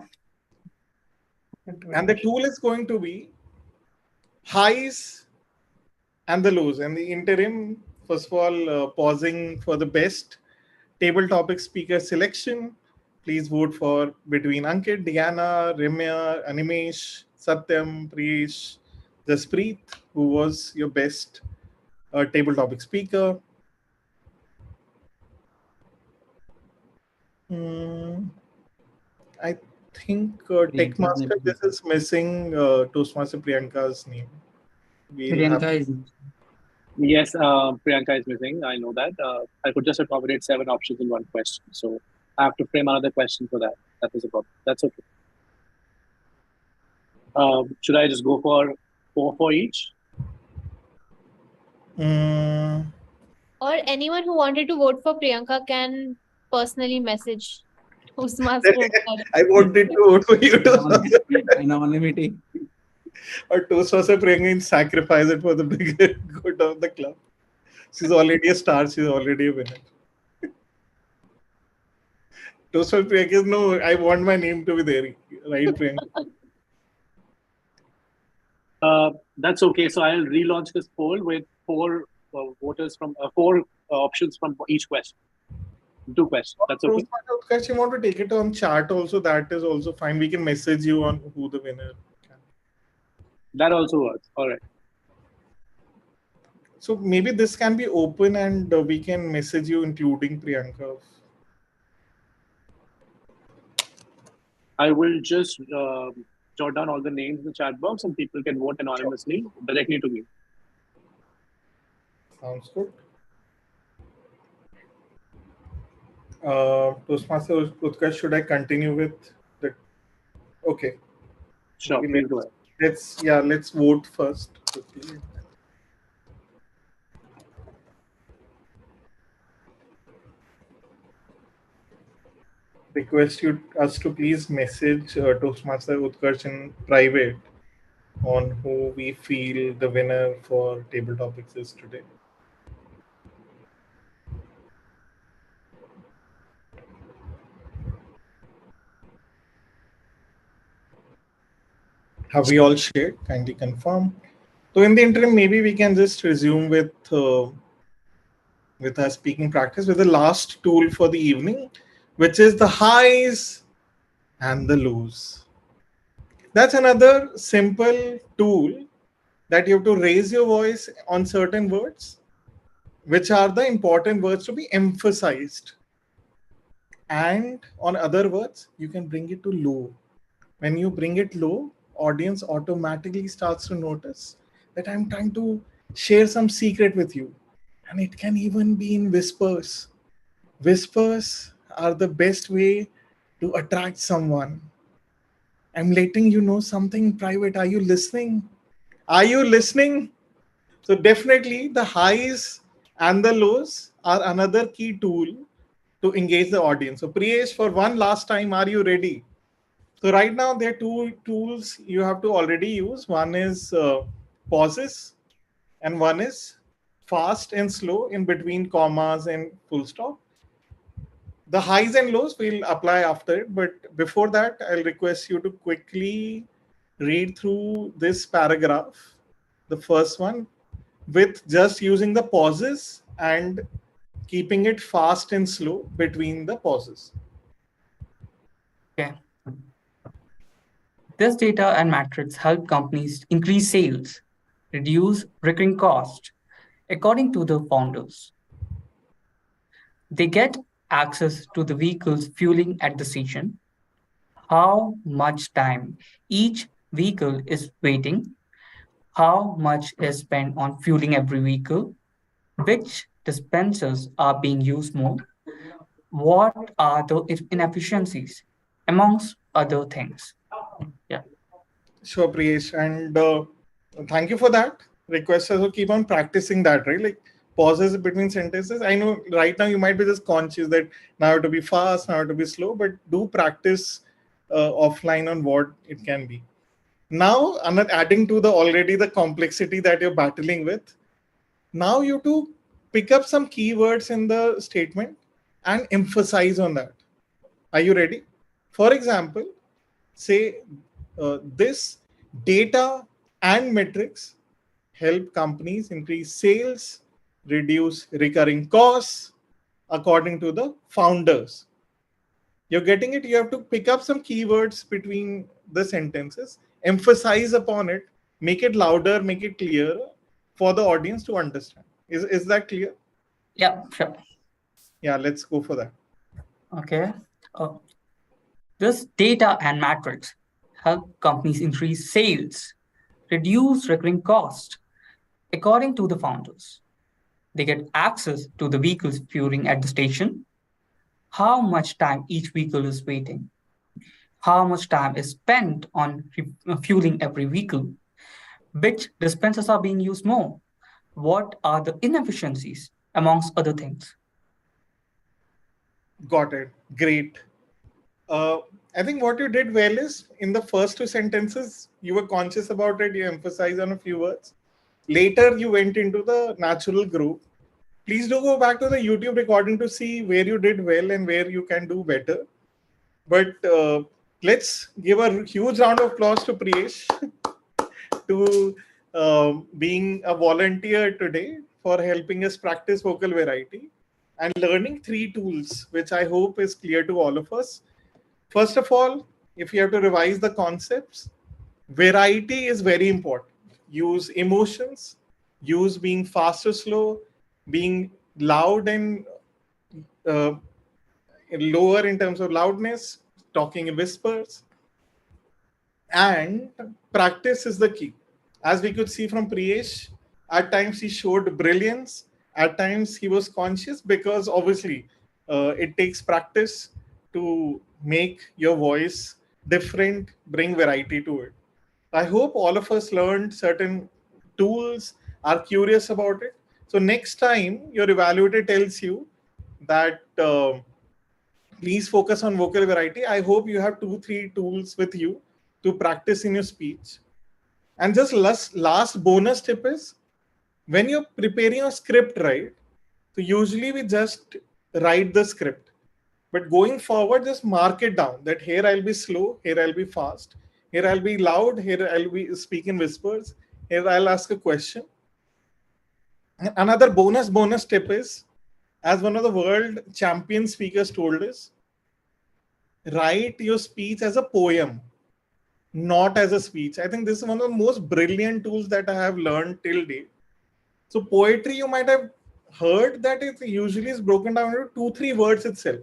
And the tool is going to be highs and the lows. And the interim, first of all, pausing for the best table topic speaker selection. Please vote for between Ankit, Diana, Ramya, Animesh, Satyam, Priyesh, Jaspreet, who was your best table topic speaker. I think Techmaster, this is missing Toastmaster Priyanka's name. Priyanka is. Yes, Priyanka is missing. I know that. I could just accommodate 7 options in one question. So I have to frame another question for that. That is a problem. That's okay. Should I just go for 4 for each? Or anyone who wanted to vote for Priyanka can personally message Toastmaster. I wanted to vote for you, Toastmaster. Anonymity. Or Toastmaster Priyanka and sacrifice it for the bigger good of the club. She's already a star. She's already a winner. Toastmaster Priyanka is no, I want my name to be there. Right, Priyanka? That's okay. So I'll relaunch this poll with 4 voters from 4 options from each question. 2 questions. That's okay. If you want to take it on chat also, that is also fine. We can message you on who the winner can. That also works. All right. So maybe this can be open and we can message you including Priyanka. I will just jot down all the names in the chat box and people can vote anonymously directly to me. Sounds good. Toastmaster Utkarsh, should I continue with the? Okay. Sure, please go ahead. Let's vote first. Request us to please message Toastmaster Utkarsh in private on who we feel the winner for table topics is today. Have we all shared? Kindly confirm. So in the interim, maybe we can just resume with our speaking practice with the last tool for the evening, which is the highs and the lows. That's another simple tool that you have to raise your voice on certain words, which are the important words to be emphasized. And on other words, you can bring it to low. When you bring it low, audience automatically starts to notice that I'm trying to share some secret with you. And it can even be in whispers. Whispers are the best way to attract someone. I'm letting you know something private. Are you listening? Are you listening? So definitely the highs and the lows are another key tool to engage the audience. So Priyesh, for one last time, are you ready? So right now there are 2 tools you have to already use. One is pauses and one is fast and slow in between commas and full stop. The highs and lows will apply after it, but before that, I'll request you to quickly read through this paragraph, the first one, with just using the pauses and keeping it fast and slow between the pauses. Okay. This data and metrics help companies increase sales, reduce recurring cost, according to the founders. They get access to the vehicles fueling at the station, how much time each vehicle is waiting, How much is spent on fueling every vehicle? Which dispensers are being used more? What are the inefficiencies, amongst other things? Yeah. Sure, Priyesh. And thank you for that. Request us to keep on practicing that, right? Like pauses between sentences. I know right now you might be just conscious that now I have to be fast, now I have to be slow, but do practice offline on what it can be. Now, I'm not adding to the already the complexity that you're battling with. Now you to pick up some keywords in the statement and emphasize on that. Are you ready? For example, say this data and metrics help companies increase sales, reduce recurring costs according to the founders. You're getting it? You have to pick up some keywords between the sentences, emphasize upon it, make it louder, make it clearer for the audience to understand. Is that clear? Yeah, sure. Yeah, let's go for that. Okay. This data and metrics help companies increase sales, reduce recurring cost. According to the founders, they get access to the vehicles fueling at the station, how much time each vehicle is waiting, how much time is spent on fueling every vehicle, which dispensers are being used more, what are the inefficiencies, amongst other things. Got it. Great. I think what you did well is in the first two sentences, you were conscious about it, you emphasized on a few words. Later, you went into the natural groove. Please do go back to the YouTube recording to see where you did well and where you can do better. But let's give a huge round of applause to Priyesh to being a volunteer today for helping us practice vocal variety and learning 3 tools, which I hope is clear to all of us. First of all, if you have to revise the concepts, variety is very important. Use emotions, use being fast or slow, being loud and lower in terms of loudness, talking in whispers, and practice is the key. As we could see from Priyesh, at times he showed brilliance, at times he was conscious because obviously it takes practice to make your voice different, bring variety to it. I hope all of us learned certain tools, are curious about it. So next time your evaluator tells you that please focus on vocal variety, I hope you have 2-3 tools with you to practice in your speech. And just last bonus tip is when you're preparing a script, right? So usually we just write the script. But going forward, just mark it down that here I'll be slow, here I'll be fast, here I'll be loud, here I'll be speak in whispers, here I'll ask a question. And another bonus tip is, as one of the world champion speakers told us, write your speech as a poem, not as a speech. I think this is one of the most brilliant tools that I have learned till date. So poetry, you might have heard that it usually is broken down into 2-3 words itself.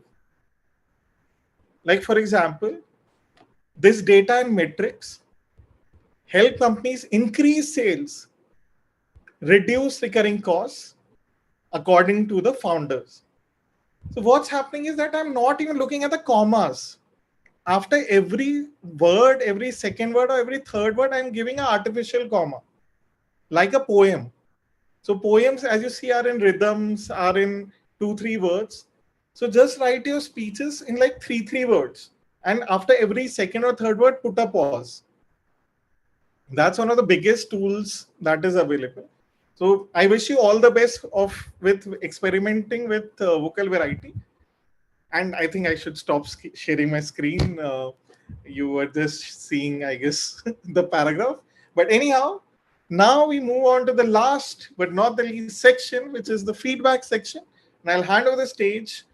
Like for example, this data and metrics help companies increase sales, reduce recurring costs according to the founders. So what's happening is that I'm not even looking at the commas. After every word, every second word or every third word, I'm giving an artificial comma, like a poem. So poems, as you see, are in rhythms, are in 2-3 words. So just write your speeches in like 3 words. And after every second or third word, put a pause. That's one of the biggest tools that is available. So I wish you all the best with experimenting with vocal variety. And I think I should stop sharing my screen. You were just seeing, I guess, the paragraph. But anyhow, now we move on to the last but not the least section, which is the feedback section. And I'll hand over the stage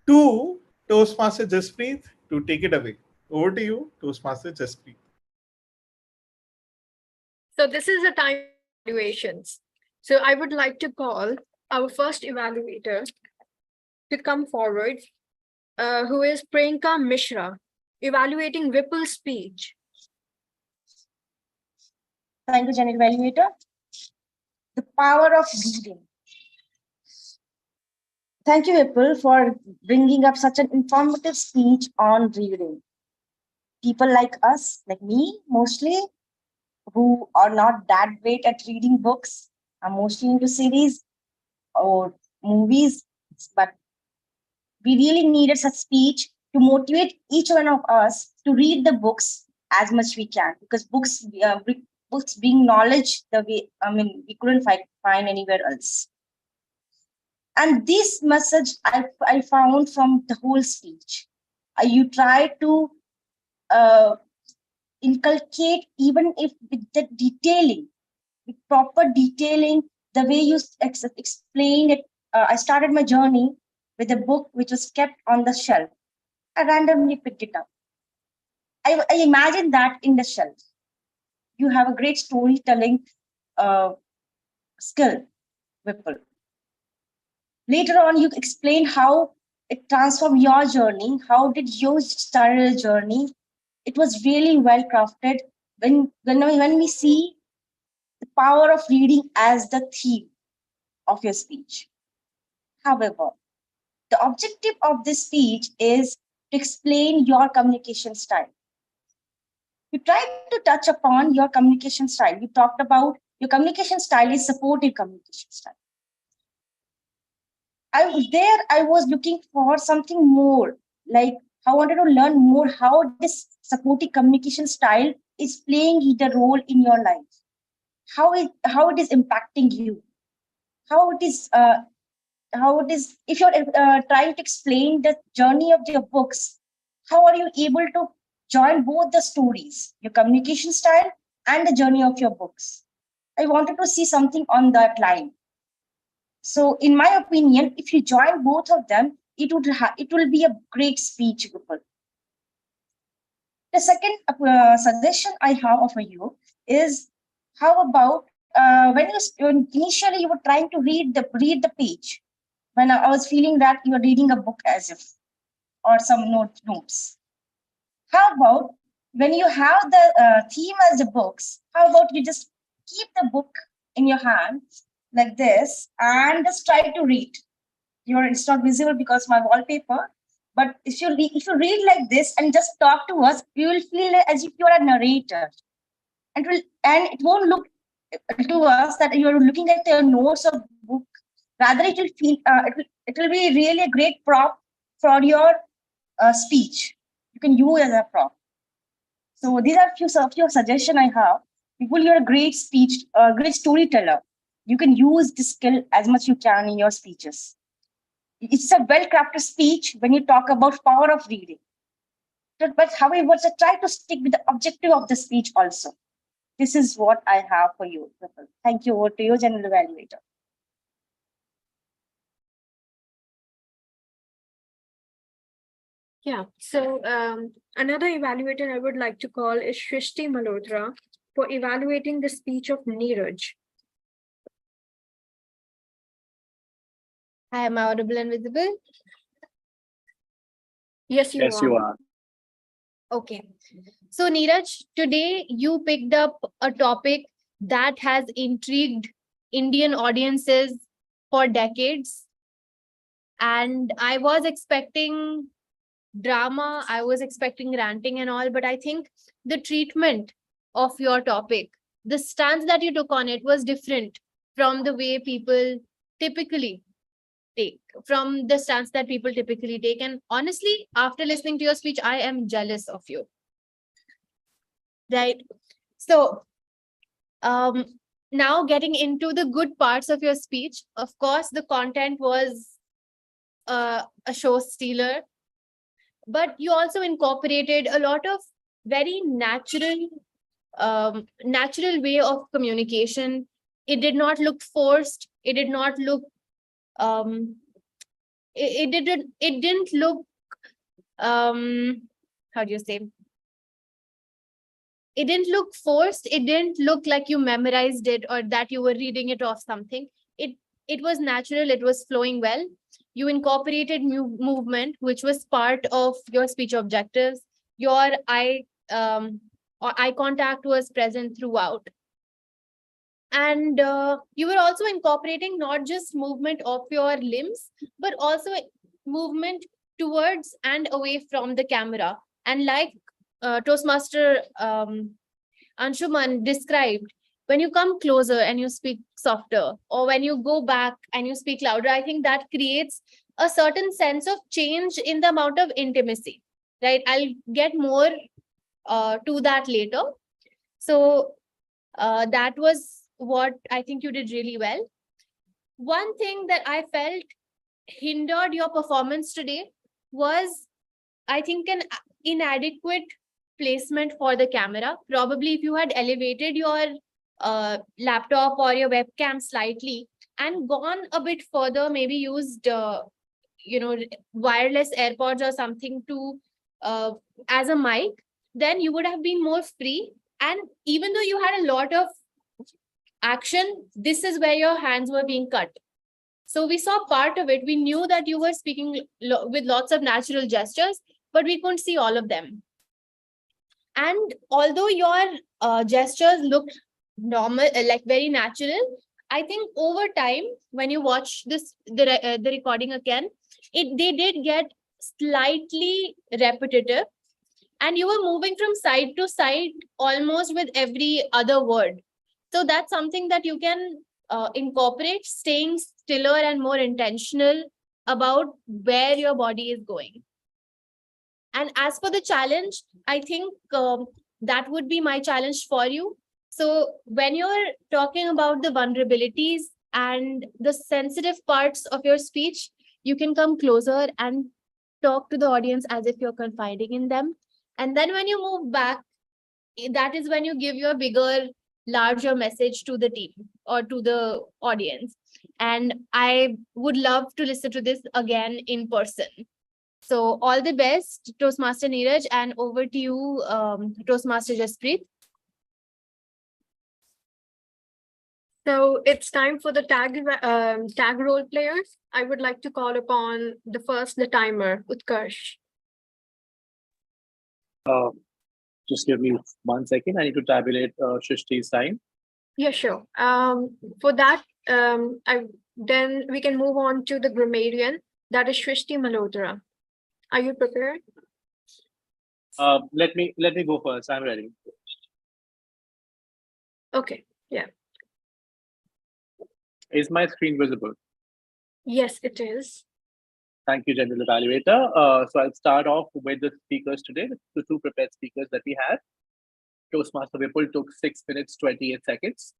to Toastmaster Jaspreet to take it away. Over to you, Toastmaster Jaspreet. So this is the time evaluations. So I would like to call our first evaluator to come forward, who is Priyanka Mishra, evaluating Whipple's speech. Thank you, General Evaluator. The power of reading. Thank you, Vipul, for bringing up such an informative speech on reading. People like us, like me mostly, who are not that great at reading books, are mostly into series or movies, but we really needed such speech to motivate each one of us to read the books as much we can, because books being knowledge the way, we couldn't find anywhere else. And this message I found from the whole speech. You try to inculcate, even if with the detailing, with proper detailing, the way you explained it. I started my journey with a book which was kept on the shelf. I randomly picked it up. I imagine that in the shelf. You have a great storytelling skill, Vipul. Later on, you explain how it transformed your journey. How did you start a journey? It was really well crafted. When we see the power of reading as the theme of your speech. However, the objective of this speech is to explain your communication style. You tried to touch upon your communication style. You talked about your communication style is supportive communication style. I was looking for something more, like I wanted to learn more how this supportive communication style is playing the role in your life, how it is impacting you, how it is if you're trying to explain the journey of your books, how are you able to join both the stories, your communication style and the journey of your books? I wanted to see something on that line. So in my opinion, if you join both of them, it will be a great speech. The second suggestion I have for you is, how about when initially you were trying to read the page, when I was feeling that you were reading a book as if, or some notes. How about when you have the theme as the books, how about you just keep the book in your hand like this and just try to read. It's not visible because my wallpaper, but if you read like this and just talk to us, you will feel as if you are a narrator, and it won't look to us that you are looking at the notes of book. Rather, it will feel it will be really a great prop for your speech. You can use as a prop. So these are few suggestions I have. People, you're a great great storyteller. You can use this skill as much you can in your speeches. It's a well-crafted speech when you talk about power of reading. But however, so try to stick with the objective of the speech also. This is what I have for you. Thank you. Over to you, General Evaluator. Yeah, so another evaluator I would like to call is Shrishti Malhotra for evaluating the speech of Neeraj. I am audible and visible. Yes, you are. Okay. So Neeraj, today you picked up a topic that has intrigued Indian audiences for decades. And I was expecting drama, I was expecting ranting and all, but I think the treatment of your topic, the stance that you took on it was different from the way people typically take, from the stance that people typically take. And honestly, after listening to your speech, I am jealous of you. Right. So now getting into the good parts of your speech, of course, the content was a show stealer, but you also incorporated a lot of very natural way of communication. It did not look forced. It did not look it didn't look how do you say, it didn't look forced. It didn't look like you memorized it or that you were reading it off something. It was natural. It was flowing well. You incorporated movement, which was part of your speech objectives. Your eye contact was present throughout. And you were also incorporating not just movement of your limbs, but also movement towards and away from the camera. And like Toastmaster Anshuman described, when you come closer and you speak softer, or when you go back and you speak louder, I think that creates a certain sense of change in the amount of intimacy, right? I'll get more to that later. So that was what I think you did really well. One thing that I felt hindered your performance today was, I think, an inadequate placement for the camera. Probably if you had elevated your laptop or your webcam slightly and gone a bit further, maybe used wireless AirPods or something to as a mic, then you would have been more free. And even though you had a lot of action, this is where your hands were being cut. So we saw part of it. We knew that you were speaking with lots of natural gestures, but we couldn't see all of them. And although your gestures looked normal, like very natural, I think over time, when you watch the recording again, they did get slightly repetitive, and you were moving from side to side almost with every other word. So that's something that you can incorporate, staying stiller and more intentional about where your body is going. And as for the challenge, I think that would be my challenge for you. So when you're talking about the vulnerabilities and the sensitive parts of your speech, you can come closer and talk to the audience as if you're confiding in them. And then when you move back, that is when you give your bigger, larger message to the team or to the audience. And I would love to listen to this again in person. So all the best, Toastmaster Neeraj, and over to you, Toastmaster Jaspreet. So it's time for the tag role players. I would like to call upon the timer, Utkarsh. Just give me 1 second. I need to tabulate Shrishti's time. Yeah, sure. For that, then we can move on to the grammarian. That is Shrishti Malhotra. Are you prepared? Let me go first. I'm ready. Okay. Yeah. Is my screen visible? Yes, it is. Thank you, General Evaluator. So I'll start off with the speakers today, the two prepared speakers that we had. Toastmaster Vipul took 6 minutes, 28 seconds.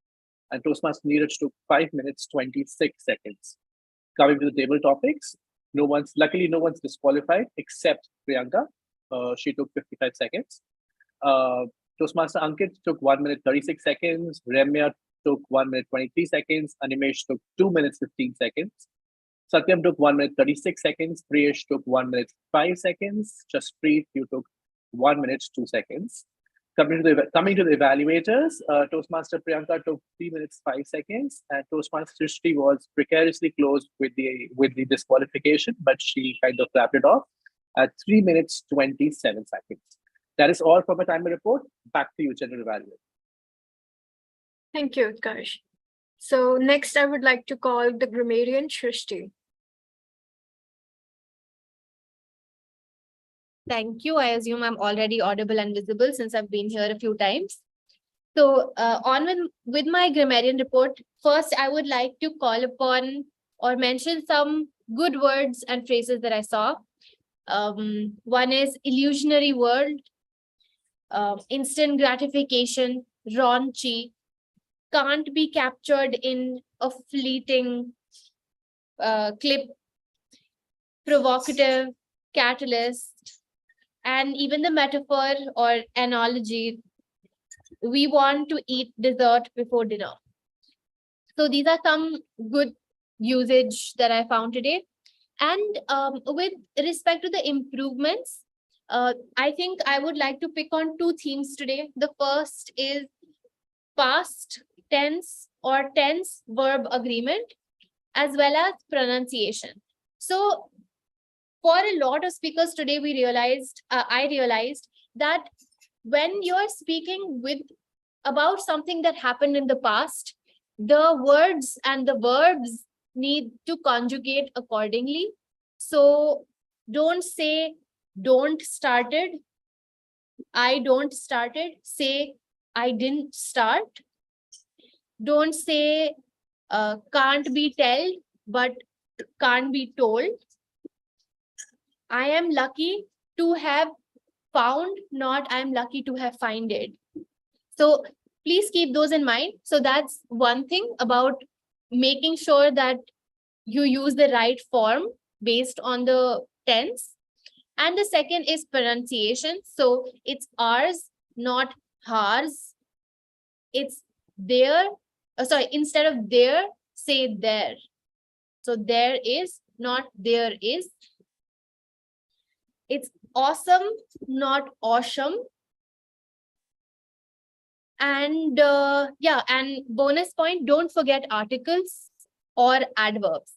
And Toastmaster Neeraj took 5 minutes, 26 seconds. Coming to the table topics, luckily no one's disqualified except Priyanka. She took 55 seconds. Toastmaster Ankit took 1 minute, 36 seconds. Ramya took 1 minute, 23 seconds. Animesh took 2 minutes, 15 seconds. Satyam took 1 minute, 36 seconds. Priyesh took 1 minute, 5 seconds. Jaspreet, you took 1 minute, 2 seconds. Coming to the evaluators, Toastmaster Priyanka took 3 minutes, 5 seconds, and Toastmaster Srishti was precariously close with the disqualification, but she kind of wrapped it off at 3 minutes, 27 seconds. That is all from a timer report. Back to you, General Evaluator. Thank you, Utkarsh. So next, I would like to call the grammarian Shrishti. Thank you. I assume I'm already audible and visible since I've been here a few times. So on with my grammarian report, first I would like to call upon or mention some good words and phrases that I saw. One is illusionary world, instant gratification, raunchy, can't be captured in a fleeting clip, provocative, catalyst, and even the metaphor or analogy, we want to eat dessert before dinner. So these are some good usage that I found today. And with respect to the improvements, I think I would like to pick on two themes today. The first is past tense or tense verb agreement, as well as pronunciation. So for a lot of speakers today, I realized that when you're speaking about something that happened in the past, the words and the verbs need to conjugate accordingly. So don't say don't started, I don't started, say I didn't start. Don't say can't be told, but can't be told. I am lucky to have found, not I'm lucky to have found it. So please keep those in mind. So that's one thing about making sure that you use the right form based on the tense. And the second is pronunciation. So it's ours, not hers. It's there. Sorry, instead of there, say there. So there is, not there is. It's awesome, not awesome. And yeah, and bonus point, don't forget articles or adverbs.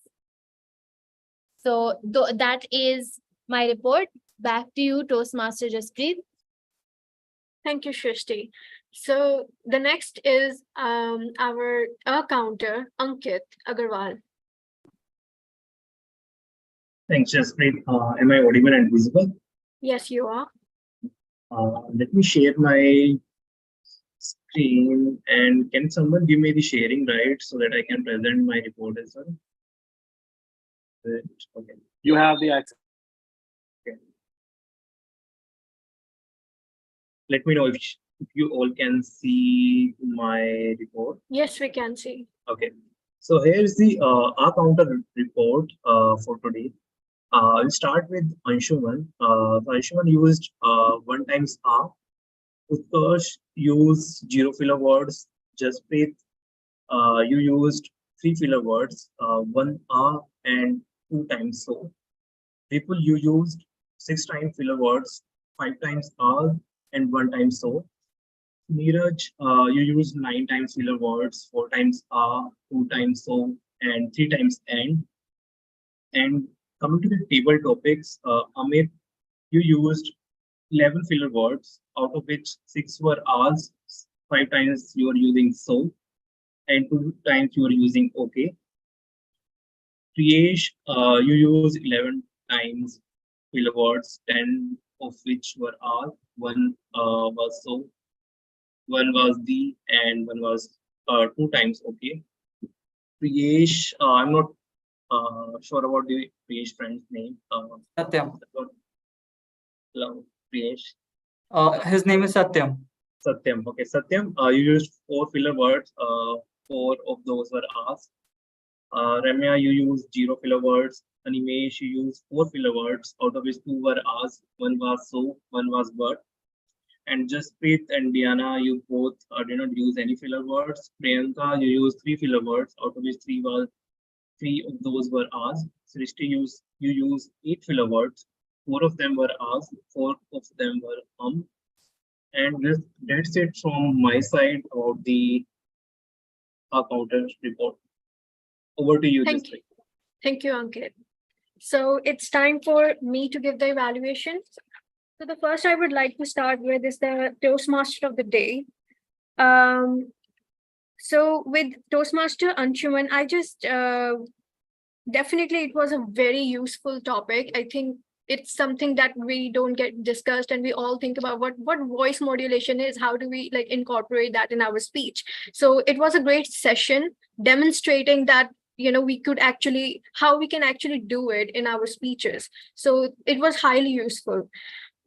So that is my report. Back to you, Toastmaster Jaspreet. Thank you, Shrishti. So the next is our counter, Ankit Agarwal. Thanks, Jaspreet. Am I audible and visible? Yes, you are. Let me share my screen, and can someone give me the sharing right so that I can present my report as well? Okay. You have the access. Okay. Let me know if you all can see my report. Yes, we can see. Okay. So here's the our counter report for today. We'll start with Anshuman. Anshuman used 1 times R. Utkarsh used 0 filler words. Jaspreet, you used 3 filler words, 1 R and 2 times so. People, you used 6 times filler words, 5 times R and 1 time so. Neeraj, you used 9 times filler words, 4 times R, 2 times so, and 3 times and. And coming to the table topics, Amit, you used 11 filler words, out of which 6 were R's, 5 times you are using so, and 2 times you are using okay. Priyesh, you used 11 times filler words, 10 of which were R, 1 was so, 1 was the, and 1 was 2 times okay. Priyesh, I'm not sure about the Priyesh friend's name. Satyam. Hello, Priyesh. His name is Satyam. Satyam. Okay, Satyam, you used 4 filler words. 4 of those were asked. Ramya, you used 0 filler words. Animesh, you used 4 filler words, out of which 2 were asked. 1 was so, 1 was but. And Jaspreet and Diana, you both did not use any filler words. Priyanka, you used 3 filler words, out of which 3 of those were asked. Srishti, you used 8 filler words. 4 of them were asked. 4 of them were And that's it from my side about the counter report. Over to you, Thank you. Thank you, Ankit. So it's time for me to give the evaluation. So the first I would like to start with is the Toastmaster of the day. So with Toastmaster Anshuman, I just definitely it was a very useful topic. I think it's something that we don't get discussed, and we all think about what voice modulation is, how do we like incorporate that in our speech. So it was a great session demonstrating that we could actually how we can actually do it in our speeches. So it was highly useful.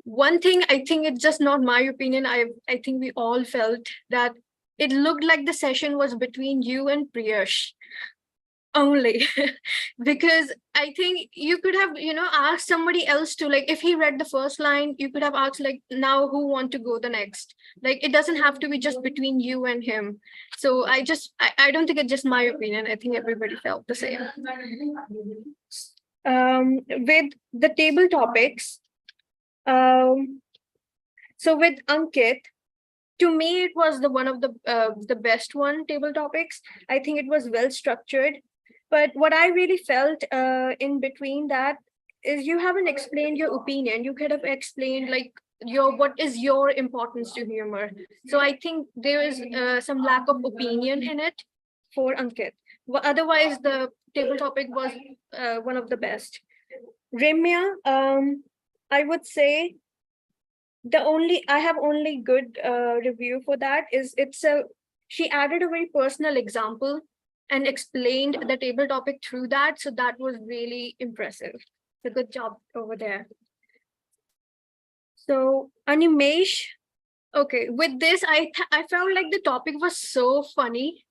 One thing, I think it's just not my opinion, I think we all felt that it looked like the session was between you and Priyash only. Because I think you could have asked somebody else to, like, if he read the first line, you could have asked, like, now who want to go the next. Like, it doesn't have to be just between you and him. So I don't think it's just my opinion, I think everybody felt the same. With the table topics, so with Ankit, to me it was one of the best table topics. I think it was well structured. But what I really felt in between that is you haven't explained your opinion. You could have explained like what is your importance to humor. So I think there is some lack of opinion in it. for Ankit. Otherwise, the table topic was one of the best. Ramya, I would say I have only good review for that is she added a very personal example and explained the table topic through that. So that was really impressive. So good job over there. So Animesh, okay, with this, I felt like the topic was so funny.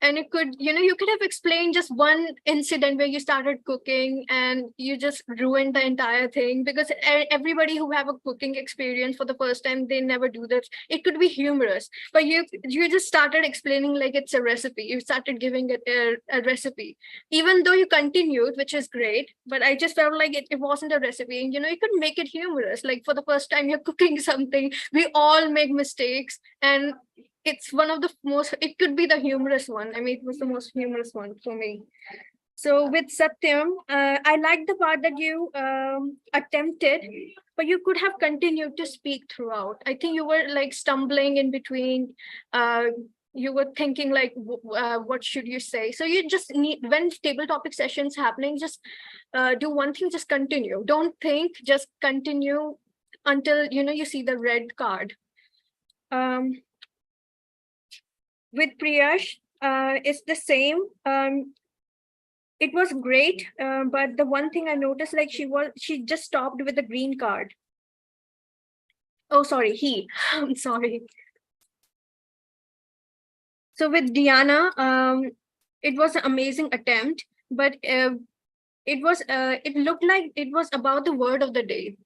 And it could, you could have explained just one incident where you started cooking and you just ruined the entire thing, because everybody who have a cooking experience for the first time, they never do this. It could be humorous, but you just started explaining like it's a recipe. You started giving it a recipe, even though you continued, which is great. But I just felt like it wasn't a recipe. And, you could make it humorous. Like for the first time you're cooking something, we all make mistakes, and it's one of the most, it could be the humorous one. I mean, it was the most humorous one for me. So with Satyam, I like the part that you attempted, but you could have continued to speak throughout. I think you were like stumbling in between. You were thinking like, what should you say? So you just need, when table topic sessions happening, just do one thing, just continue. Don't think, just continue until, you see the red card. With Priyash, it's the same. It was great, but the one thing I noticed, like she just stopped with the green card. Oh, sorry, I'm sorry. So with Diana, it was an amazing attempt, but it looked like it was about the word of the day.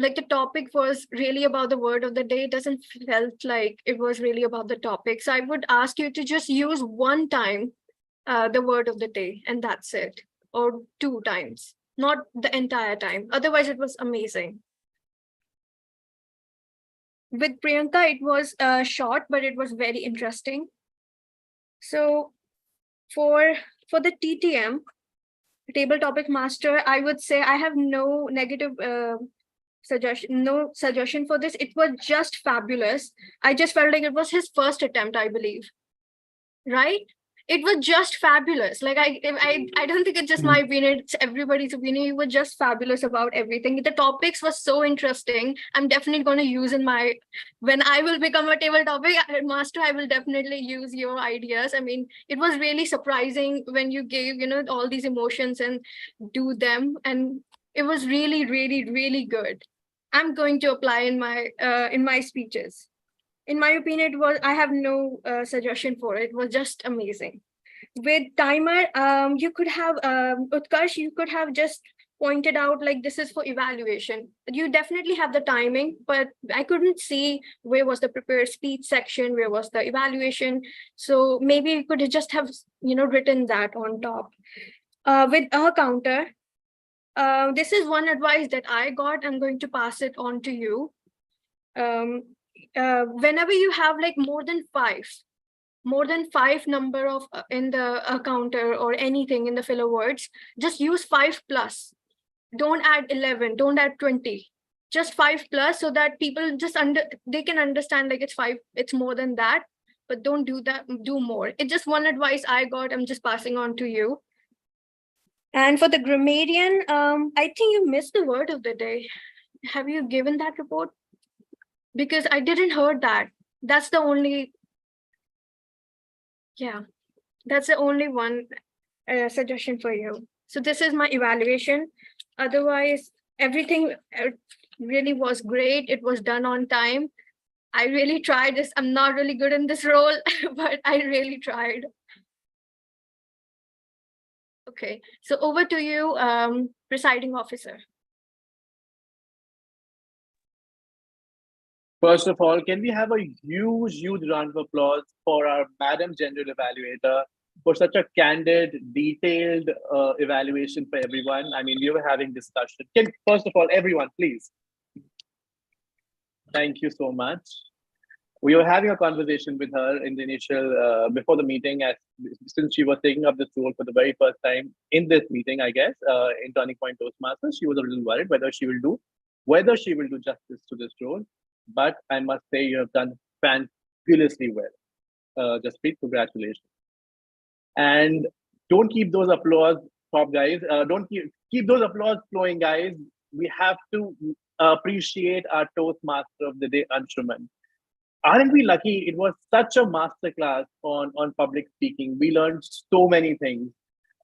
Like the topic was really about the word of the day. It doesn't felt like it was really about the topic. So I would ask you to just use one time the word of the day, and that's it, or 2 times, not the entire time. Otherwise, it was amazing. With Priyanka, it was short, but it was very interesting. So for the TTM, table topic master, I would say I have no negative suggestion for this. It was just fabulous. I just felt like it was his first attempt, I believe. Right? It was just fabulous. Like I don't think it's just my opinion, it's everybody's opinion. You were just fabulous about everything. The topics were so interesting. I'm definitely going to use when I will become a table topic master, I will definitely use your ideas. I mean, it was really surprising when you gave, all these emotions and do them. And it was really, really, really good. I'm going to apply in my speeches. In my opinion, I have no suggestion for it. It was just amazing. With timer, you could have, Utkarsh, you could have just pointed out like this is for evaluation. You definitely have the timing, but I couldn't see where was the prepared speech section, where was the evaluation. So maybe you could just have, written that on top. With a counter, this is one advice that I got. I'm going to pass it on to you. Whenever you have like more than five number of in the counter or anything in the filler words, just use 5+. Don't add 11, don't add 20, just 5+, so that people just they can understand like it's 5, it's more than that, but don't do that, do more. It's just one advice I got, I'm just passing on to you. And for the grammarian, I think you missed the word of the day. Have you given that report? Because I didn't heard that. That's the only, that's the only one suggestion for you. So this is my evaluation. Otherwise, everything really was great. It was done on time. I really tried this. I'm not really good in this role, but I really tried. Okay, so over to you, presiding officer. First of all, can we have a huge round of applause for our Madam General Evaluator for such a candid, detailed evaluation for everyone. I mean, we were having discussion. First of all, everyone, please. Thank you so much. We were having a conversation with her in the initial, before the meeting, since she was taking up this role for the very first time in this meeting, I guess, in Turning Point Toastmasters. She was a little worried whether she will do justice to this role. But I must say you have done fabulously well. Jaspreet, congratulations. And don't keep those applause, top guys. Don't keep those applause flowing, guys. We have to appreciate our Toastmaster of the day, Anshuman. Aren't we lucky? It was such a masterclass on public speaking. We learned so many things.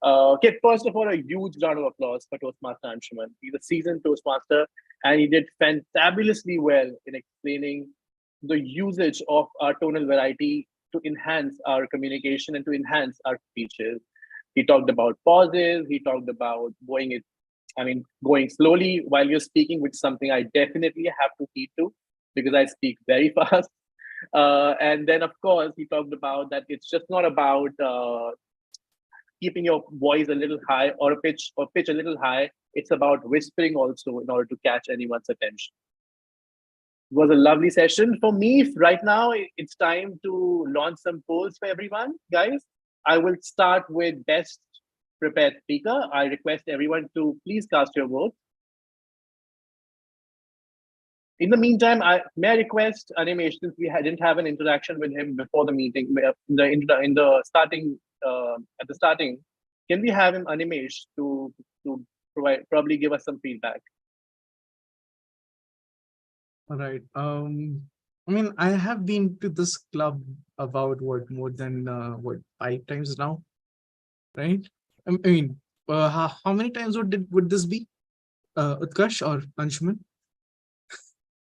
Okay, first of all, a huge round of applause for Toastmaster Anshuman. He's a seasoned Toastmaster, and he did fantabulously well in explaining the usage of our tonal variety to enhance our communication and to enhance our speeches. He talked about pauses. He talked about going slowly while you're speaking, which is something I definitely have to heed to because I speak very fast. And then, of course, he talked about that it's just not about keeping your voice a little high or pitch a little high. It's about whispering also in order to catch anyone's attention. It was a lovely session. For me, right now, it's time to launch some polls for everyone, guys. I will start with best prepared speaker. I request everyone to please cast your vote. In the meantime, may I request Animesh, since we didn't have an interaction with him before the meeting, at the starting, can we have him, Animesh, to probably give us some feedback? All right. I have been to this club about more than 5 times now, right? How many times would this be, Utkarsh or Anshuman?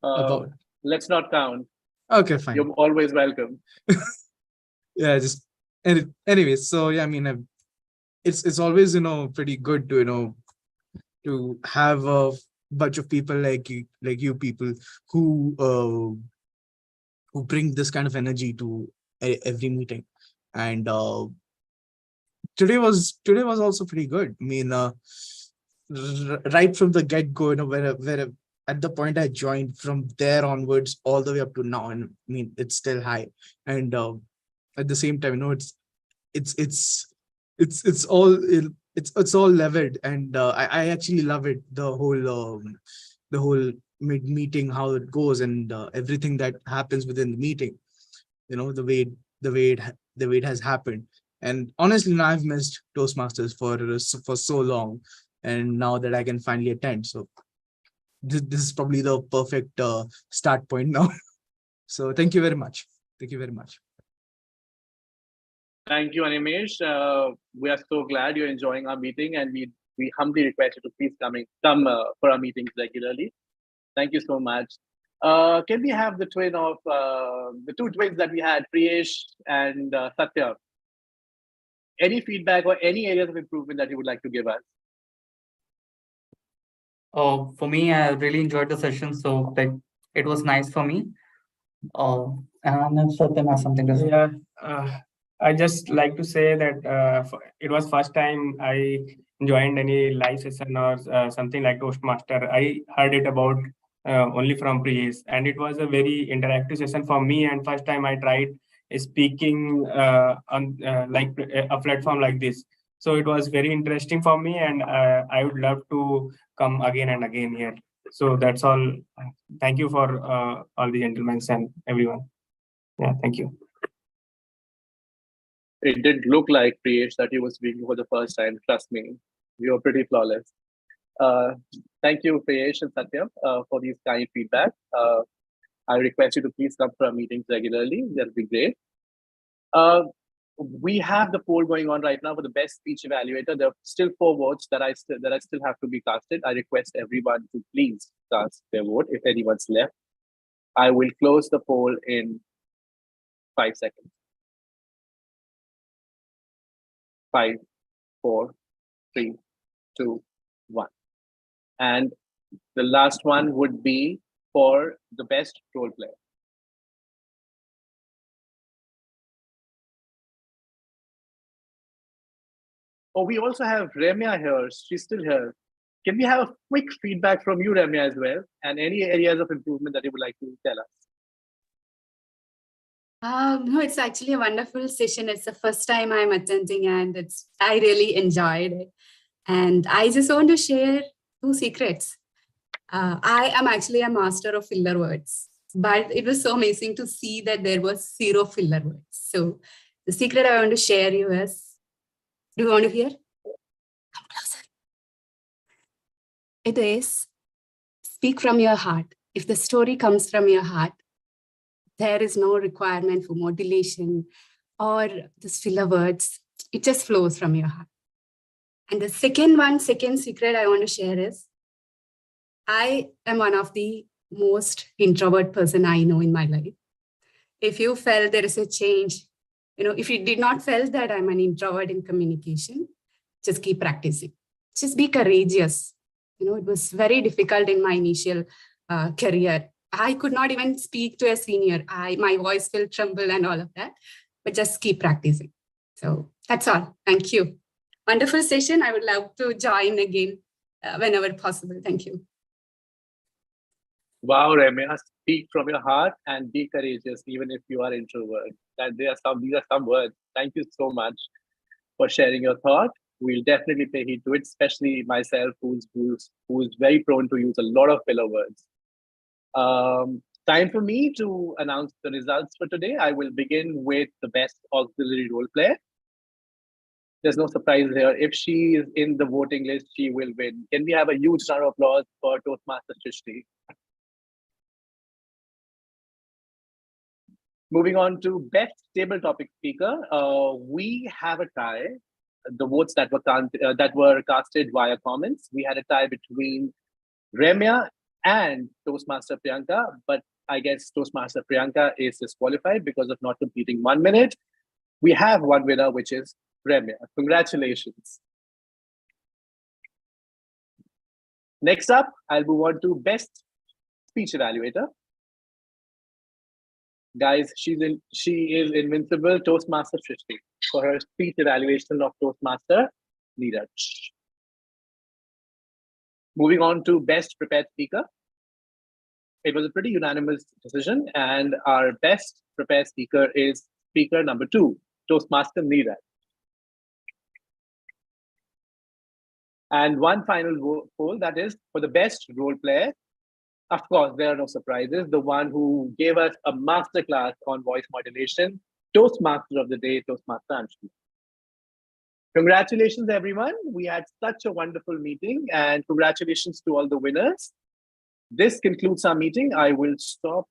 About. Let's not count. Okay, fine. You're always welcome. Yeah, anyways. So yeah, it's always pretty good to have a bunch of people like you people who bring this kind of energy to every meeting, and today was also pretty good. Right from the get-go, where at the point I joined, from there onwards all the way up to now, and it's still high, and at the same time, it's all leveled, and I actually love it, the whole meeting, how it goes, and everything that happens within the meeting, the way it has happened. And honestly, now I've missed Toastmasters for so long, and now that I can finally attend, so this is probably the perfect start point now. So thank you very much. Thank you very much. Thank you, Animesh. We are so glad you're enjoying our meeting, and we humbly request you to please come for our meetings regularly. Thank you so much. Can we have the two twins that we had, Priyesh and Satya? Any feedback or any areas of improvement that you would like to give us? For me, I really enjoyed the session, so it was nice for me. And Satyam has something to say. Yeah, I just like to say that it was first time I joined any live session or something like Toastmaster. I heard it about only from Priyesh, and it was a very interactive session for me. And first time I tried speaking on like a platform like this. So it was very interesting for me, and I would love to come again and again here. So that's all. Thank you for all the gentlemen and everyone. Yeah, thank you. It did look like, Priyesh, that you were speaking for the first time. Trust me, you were pretty flawless. Thank you, Priyesh and Satya, for these kind feedback. I request you to please come for our meetings regularly. That'll be great. We have the poll going on right now for the best speech evaluator. There are still 4 votes that I still have to be casted. I request everyone to please cast their vote if anyone's left. I will close the poll in 5 seconds. 5, 4, 3, 2, 1. And the last one would be for the best role player. Oh, we also have Ramya here. She's still here. Can we have a quick feedback from you, Ramya, as well? And any areas of improvement that you would like to tell us? No, it's actually a wonderful session. It's the first time I'm attending, and I really enjoyed it. And I just want to share 2 secrets. I am actually a master of filler words. But it was so amazing to see that there was 0 filler words. So the secret I want to share you is, do you want to hear? Come closer. It is, speak from your heart. If the story comes from your heart, there is no requirement for modulation or this filler words. It just flows from your heart. And the second secret I want to share is, I am one of the most introvert person I know in my life. If you felt there is a change, if you did not felt that I'm an introvert in communication, just keep practicing. Just be courageous. It was very difficult in my initial career. I could not even speak to a senior. My voice will tremble and all of that, but just keep practicing. So that's all. Thank you. Wonderful session. I would love to join again whenever possible. Thank you. Wow, Ramya, speak from your heart and be courageous, even if you are introvert. These are some words. Thank you so much for sharing your thought. We'll definitely pay heed to it, especially myself, who's very prone to use a lot of filler words. Time for me to announce the results for today. I will begin with the best auxiliary role player. There's no surprise here. If she is in the voting list, she will win. Can we have a huge round of applause for Toastmaster Shrishti? Moving on to best table topic speaker, we have a tie. The votes that were casted via comments, we had a tie between Ramya and Toastmaster Priyanka, but I guess Toastmaster Priyanka is disqualified because of not completing 1 minute. We have one winner, which is Ramya. Congratulations. Next up, I'll move on to best speech evaluator. Guys, she is invincible. Toastmaster Shrishti for her speech evaluation of Toastmaster Neeraj. Moving on to best prepared speaker. It was a pretty unanimous decision, and our best prepared speaker is speaker number 2, Toastmaster Neeraj. And one final poll, that is for the best role player. Of course, there are no surprises. The one who gave us a masterclass on voice modulation, Toastmaster of the day, Toastmaster Anshul. Congratulations, everyone. We had such a wonderful meeting, and congratulations to all the winners. This concludes our meeting. I will stop